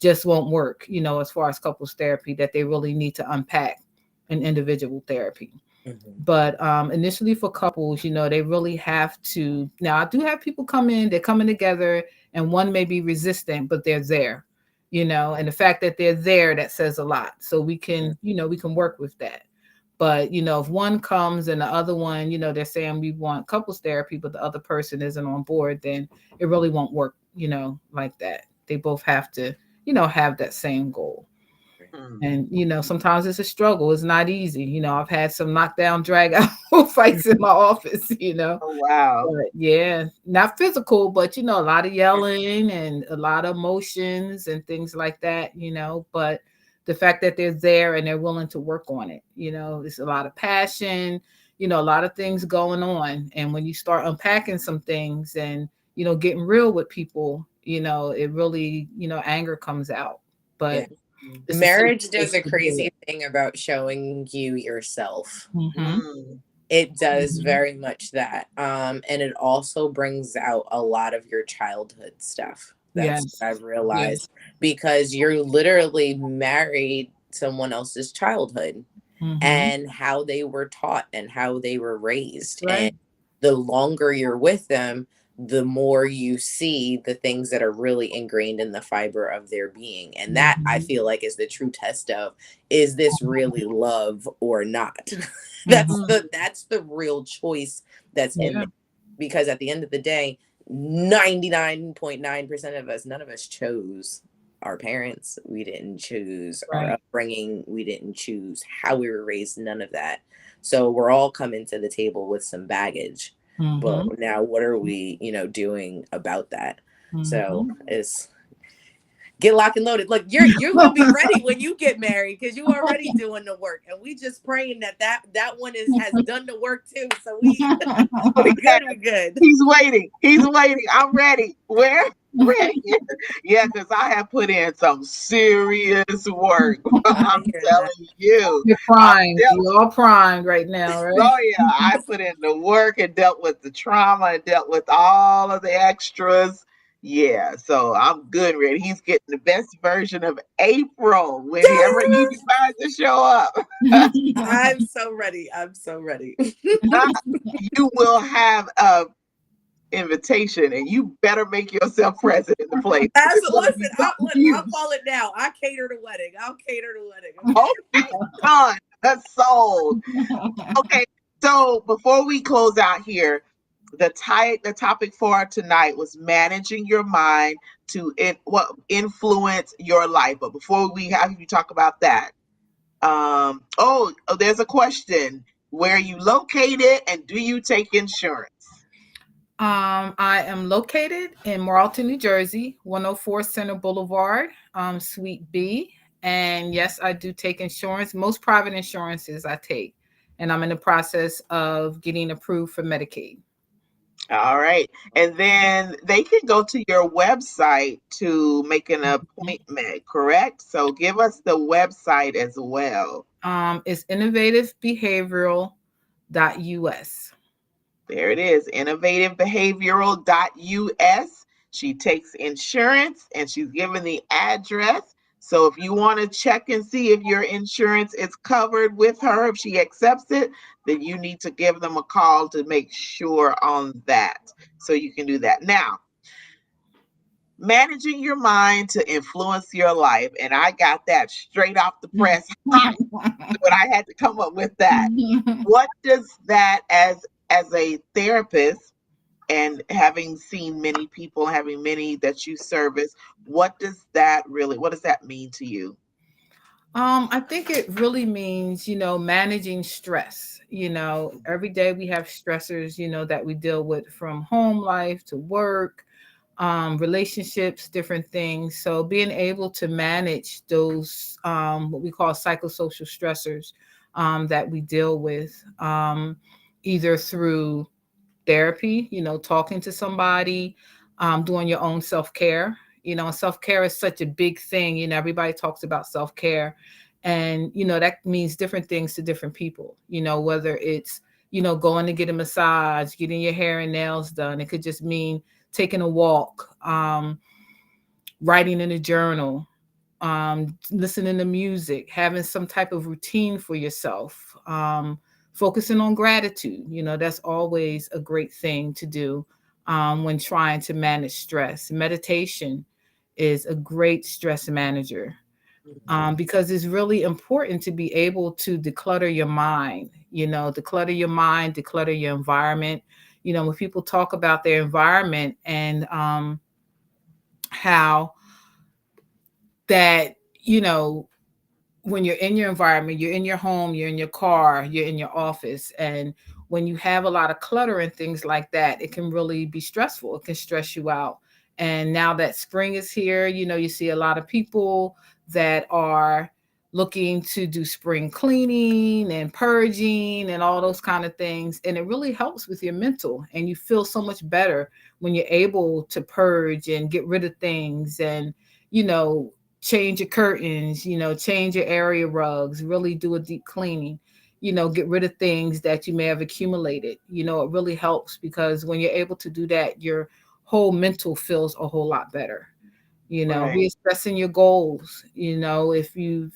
just won't work, as far as couples therapy, that they really need to unpack in individual therapy. Mhm. But initially for couples, they really have to. Now, I do have people come in, they're coming together, and one may be resistant, but they're there, and the fact that they're there, that says a lot. So we can work with that. But, if one comes and the other one, they're saying we want couples therapy, but the other person isn't on board, then it really won't work, like that. They both have to, have that same goal. Mm. And sometimes it's a struggle. It's not easy. I've had some knockdown, drag out fights in my office. Oh wow. But yeah, not physical, but a lot of yelling and a lot of emotions and things like that. But the fact that they're there and they're willing to work on it, there's a lot of passion. A lot of things going on. And when you start unpacking some things and getting real with people, it really, anger comes out. Yeah. But it's a safe Marriage does place a to do crazy it. thing about showing you yourself. Mhm, Mm. It does mhm. very much that. And it also brings out a lot of your childhood stuff. That's what Yes. I've realized, Yes. because you're literally married someone else's childhood Mhm. and how they were taught and how they were raised. Right. And the longer you're with them, the more you see the things that are really ingrained in the fiber of their being. And that, I Mhm. feel like, is the true test of, is this really love or not? that's Mhm. the Mm. that's the real choice that's in Yeah. there. Because at the end of the day, 99.9% of us, none of us chose our parents. We didn't choose our Right. upbringing. We didn't choose how we were raised. None of that. So we're all coming to the table with some baggage. But Mhm. now, what are we, doing about that? So Mhm. it's get locked and loaded. Look, you're gonna be ready when you get married because you already doing the work, and we just praying that one has done the work too. So we Oh, we yeah. good. We good. He's waiting. He's waiting. I'm ready. Where? Ready. Yeah, because I have put in some serious work. I I'm hear that. telling you. You're I primed. dealt, You're all primed right now, right? oh yeah, I put in the work and dealt with the trauma and dealt with all of the extras. Yeah, so I'm good ready. He's getting the best version of April whenever he Yes, decides to show up. I'm so ready. I'm so ready. You will have a invitation, and you better make yourself present in the place. As It's going to listen, be good I'll news. call it now. I cater the wedding. I'll cater the wedding. Okay, done. That's sold. Okay, so before we close out here, the topic for tonight was managing your mind to what influence your life. But before we have you talk about that, there's a question: where are you located, and do you take insurance? I am located in Marlton, New Jersey, 104 Center Boulevard, Suite B. And yes, I do take insurance. Most private insurances I take. And I'm in the process of getting approved for Medicaid. All right, and then they can go to your website to make an appointment. Correct? So give us the website as well. It's innovativebehavioral.us. There it is, innovativebehavioral.us. She takes insurance and she's given the address. So if you want to check and see if your insurance is covered with her, if she accepts it, then you need to give them a call to make sure on that. So you can do that. Now, managing your mind to influence your life. And I got that straight off the press. Hot, but I had to come up with that. What does that as a therapist and having seen many people, having many that you service, what does that mean to you? I think it really means, managing stress. Every day we have stressors, that we deal with from home life to work, relationships, different things. So being able to manage those, what we call psychosocial stressors, that we deal with, either through therapy, talking to somebody, doing your own self care. Self care is such a big thing. Everybody talks about self care. And, that means different things to different people, whether it's, going to get a massage, getting your hair and nails done. It could just mean taking a walk, writing in a journal, listening to music, having some type of routine for yourself, focusing on gratitude. That's always a great thing to do when trying to manage stress. Meditation is a great stress manager, because it's really important to be able to declutter your mind, declutter your mind, declutter your environment. When people talk about their environment and how that, when you're in your environment, you're in your home, you're in your car, you're in your office. And when you have a lot of clutter and things like that, it can really be stressful. It can stress you out. And now that spring is here, you see a lot of people that are looking to do spring cleaning and purging and all those kind of things. And it really helps with your mental. And you feel so much better when you're able to purge and get rid of things and, you know, change your curtains, change your area rugs, really do a deep cleaning, get rid of things that you may have accumulated. It really helps because when you're able to do that, your whole mental feels a whole lot better. Right. Reassessing your goals. If you,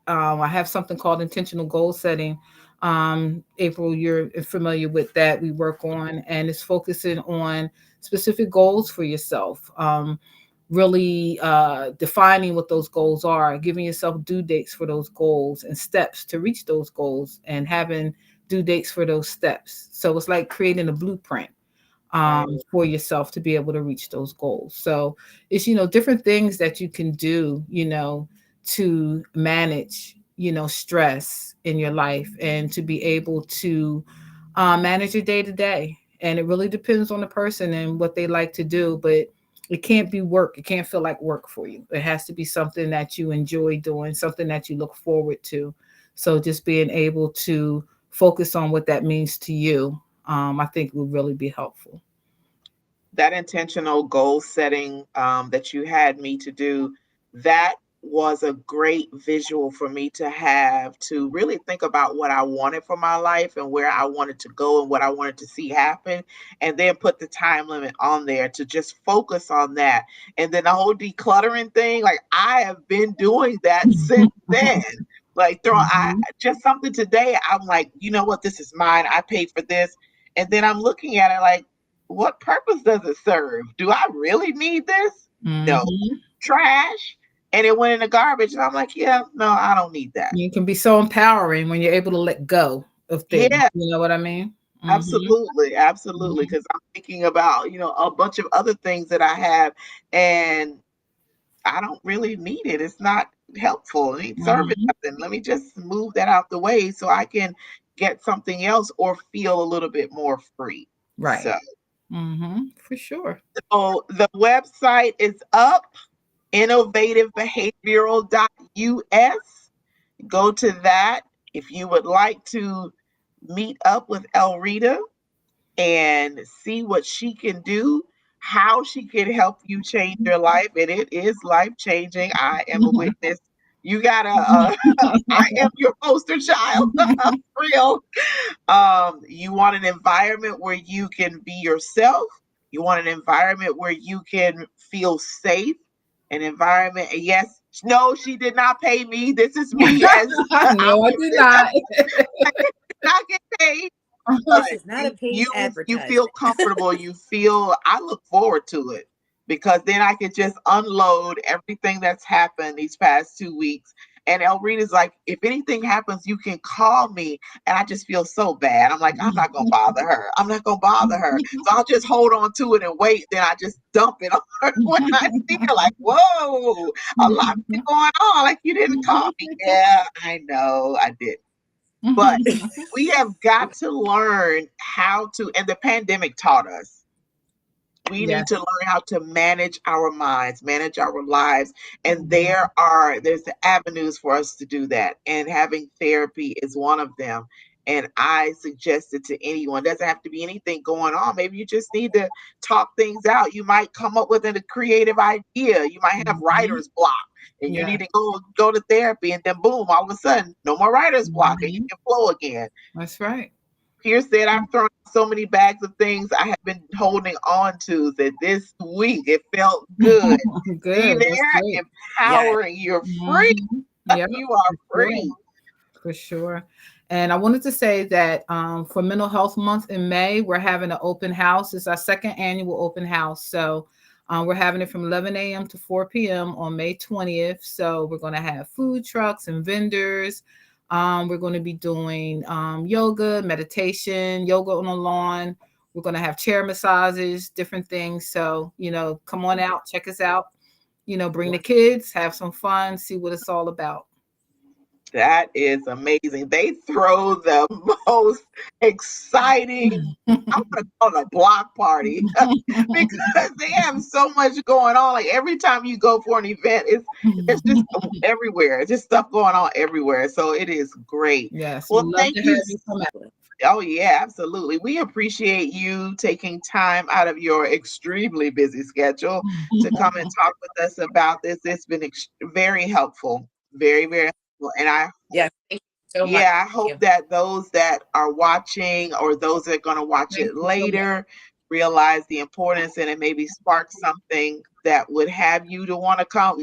I have something called intentional goal setting. April, you're familiar with that. We work on, and it's focusing on specific goals for yourself. Really defining what those goals are, giving yourself due dates for those goals and steps to reach those goals, and having due dates for those steps. So it's like creating a blueprint Right. for yourself to be able to reach those goals. So it's, different things that you can do, to manage, stress in your life and to be able to manage your day to day. And it really depends on the person and what they like to do, but it can't be work. It can't feel like work for you. It has to be something that you enjoy doing, something that you look forward to. So just being able to focus on what that means to you, I think will really be helpful. That intentional goal setting that you had me to do, that was a great visual for me to have to really think about what I wanted for my life and where I wanted to go and what I wanted to see happen, and then put the time limit on there to just focus on that. And then the whole decluttering thing, like I have been doing that since then. Like I Mhm. just something today, I'm like, you know what, this is mine. I paid for this. And then I'm looking at it like, what purpose does it serve? Do I really need this? No. Mhm. Trash. And it went in the garbage. And I'm like, yeah, no, I don't need that. It can be so empowering when you're able to let go of things. Yeah, You know what I mean? Mhm. absolutely. Absolutely. Mhm. Because I'm thinking about, a bunch of other things that I have and I don't really need it. It's not helpful. It ain't serving Mhm. nothing. Let me just move that out the way so I can get something else or feel a little bit more free. Right. So, For sure. the website is up, innovativebehavioral.us. Go to that if you would like to meet up with Elrita and see what she can do, how she can help you change your life. And it is life changing. I am a witness. You gotta, I am your poster child, real. You want an environment where you can be yourself. You want an environment where you can feel safe. An environment. Yes, no, she did not pay me. This is me as No, I did not. I did not get paid, but This is not a you paid you feel advertisement. comfortable. You feel. I look forward to it because then I can just unload everything that's happened these past 2 weeks. And Elrita's like, if anything happens, you can call me. And I just feel so bad. I'm like, I'm not gonna bother her. I'm not gonna bother her. So I'll just hold on to it and wait. Then I just dump it on her when I see her. Like, whoa, a lot been going on. Like you didn't call me. Yeah, I know, I did. But we have got to learn how to, and the pandemic taught us, we need to Yes. learn how to manage our minds, manage our lives. And Mhm. there's the avenues for us to do that. And having therapy is one of them. And I suggest it to anyone. It doesn't have to be anything going on. Maybe you just need to talk things out. You might come up with a creative idea. You might have Mhm. writer's block and you Yeah. need to go to therapy and then boom, all of a sudden, no more writer's block and you Mhm. can flow again. That's right. Pierce said, I've thrown so many bags of things I have been holding on to that this week it felt good. See Good. That's there? great. Yes. Empowering. You're free. Mhm. Yep. You are For sure. free. For sure. And I wanted to say that for Mental Health Month in May, we're having an open house. It's our second annual open house. So we're having it from 11 a.m. to 4 p.m. on May 20th. So we're going to have food trucks and vendors. We're going to be doing yoga, meditation, yoga on the lawn. We're going to have chair massages, different things. So, come on out, check us out. Bring the kids, have some fun, see what it's all about. That is amazing. They throw the most exciting, I'm gonna call it a block party because they have so much going on. Like every time you go for an event, it's just everywhere. It's just stuff going on everywhere. So it is great. Yes, we Well, love thank to you. have you come out. Oh yeah, absolutely. We appreciate you taking time out of your extremely busy schedule to come and talk with us about this. It's been very helpful. Very, very helpful. And Yes. Thank you so much. yeah, I Thank hope you. that those that are watching or those that are going to watch Thank it you so much. later realize the importance and it maybe spark something that would have you to want to come,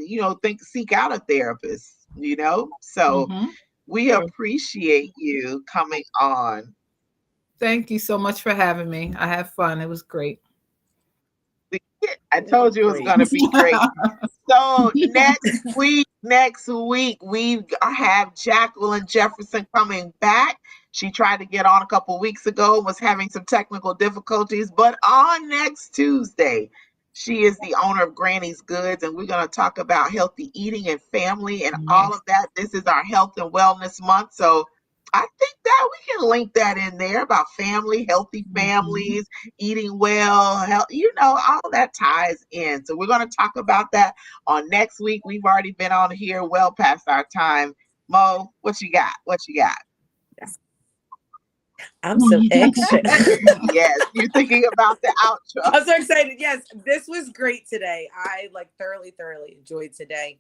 seek out a therapist. So Mhm. we Sure. appreciate you coming on. Thank you so much for having me. I had fun. It was great. I told you it was Great. going to be great. So next week, we have Jacqueline Jefferson coming back. She tried to get on a couple weeks ago, was having some technical difficulties, but on next Tuesday, she is the owner of Granny's Goods, and we're going to talk about healthy eating and family and all Nice. of that. This is our health and wellness month, so I think that we can link that in there about family, healthy Mhm. families, eating well, health, all that ties in. So we're going to talk about that on next week. We've already been on here well past our time. Mo, what you got? What you got? Yes. I'm so anxious. Yes, you're thinking about the outro. I'm so excited. Yes, this was great today. I like thoroughly enjoyed today.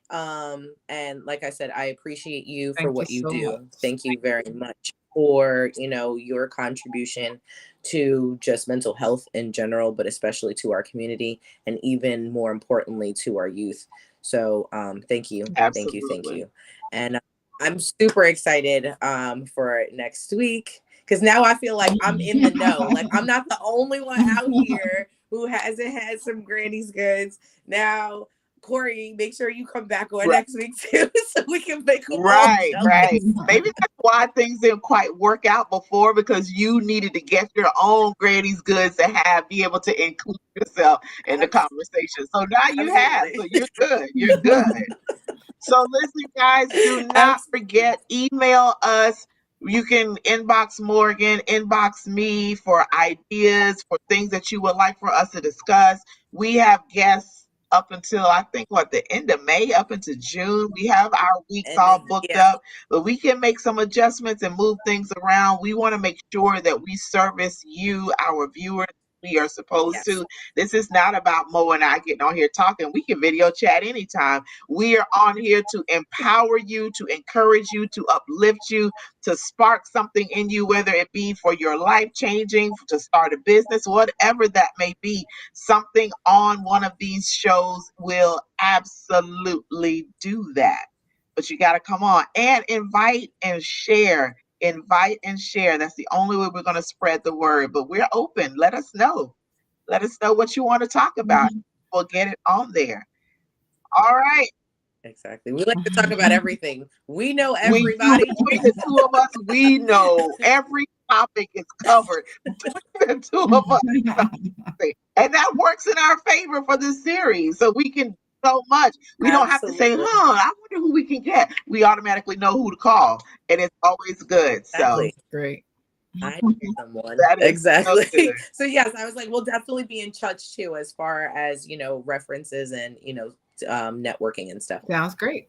And like I said, I appreciate you for Thank you what you so do. much. Thank you very much for, your contribution to just mental health in general, but especially to our community and even more importantly to our youth. So thank you. Thank you. Thank Absolutely. you. And I'm super excited for next week because now I feel like I'm in the know. Like I'm not the only one out here who hasn't had some Granny's goods. Now, Corey, make sure you come back on Right. next week too, so we can make them all Right, right. jealous. Maybe that's why things didn't quite work out before because you needed to get your own Granny's goods to be able to include yourself in the Abs- conversation. So now you have, so Absolutely. you're good. You're good. So listen, guys, do not Absolutely. forget, email us. You can inbox Morgan, inbox me for ideas, for things that you would like for us to discuss. We have guests up until I think the end of May, up into June. We have our weeks And all then, booked yeah, up, but we can make some adjustments and move things around. We want to make sure that we service you, our viewers. We are supposed yes, to. This is not about Mo and I getting on here talking. We can video chat anytime. We are on here to empower you, to encourage you, to uplift you, to spark something in you, whether it be for your life changing, to start a business, whatever that may be. Something on one of these shows will absolutely do that. But you got to come on and invite and share. Invite and share. That's the only way we're going to spread the word. But we're open. Let us know. Let us know what you want to talk about. We'll get it on there. All right. exactly. We like to talk about everything. We know We do, everybody. between the two of us, we know every topic is covered between the two of us. And that works in our favor for this series. So we can so much. We don't have to say, Absolutely. I wonder who we can get. We automatically know who to call. And it's always good. So Exactly. Great. I know someone. that is so good. Exactly. So yes, I was like, we'll definitely be in touch too, as far as, references and, networking and stuff. Sounds great.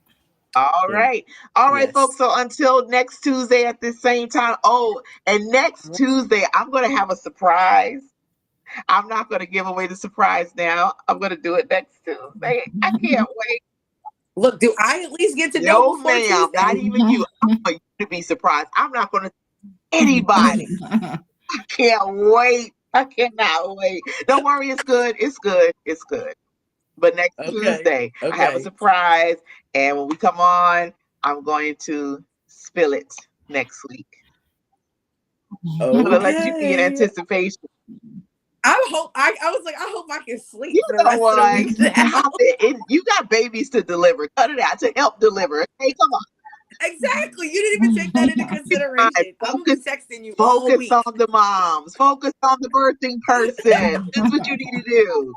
All Yeah. right. All right, folks. Yes. So until next Tuesday at the same time. Oh, and next Tuesday, I'm going to have a surprise. I'm not going to give away the surprise now. I'm going to do it next Tuesday. I can't wait. Look, do I at least get to know No, before ma'am, Tuesday? not even you. I want you to be surprised. I'm not going to anybody. I can't wait. I cannot wait. Don't worry, it's good. It's good. It's good. But next Okay. Tuesday, I have a Okay. surprise. And when we come on, I'm going to spill it next week. I'm going to let you be in Okay. anticipation. I was like, I hope I can sleep You for the know rest of the what? week now. Stop it. You got babies to deliver. Cut it out to help deliver. Okay, come on. Exactly. You didn't even take that into Guys, consideration. I'm gonna be texting you all focus week. on the moms. Focus on the birthing person. That's what you need to do.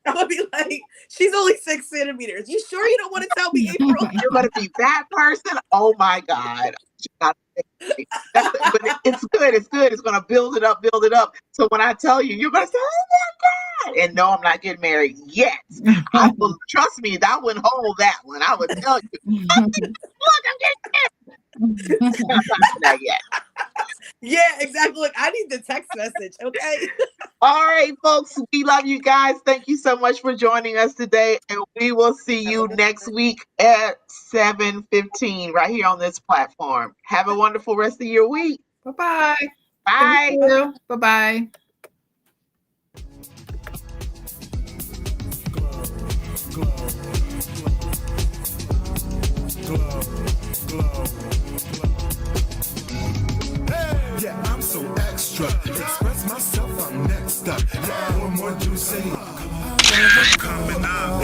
I'm gonna be like, she's only 6 centimeters. You sure you don't want to tell me, April? You're going to be that person. Oh my God. But it's good. It's good. It's going to build it up, build it up. So when I tell you, you're going to say, oh my God. And no, I'm not getting married yet. I will, trust me, I wouldn't hold that one. I would tell you, look, I'm getting married. Not time for that yet. Yeah, exactly. Look, I need the text message, okay? All right, folks, we love you guys. Thank you so much for joining us today. And we will see you next week at 7:15 right here on this platform. Have a wonderful rest of your week. Bye-bye. Bye. Thank you. Bye-bye. Yeah, I'm so extra. Express myself, I'm next up. Yeah, what more do you say? Coming up.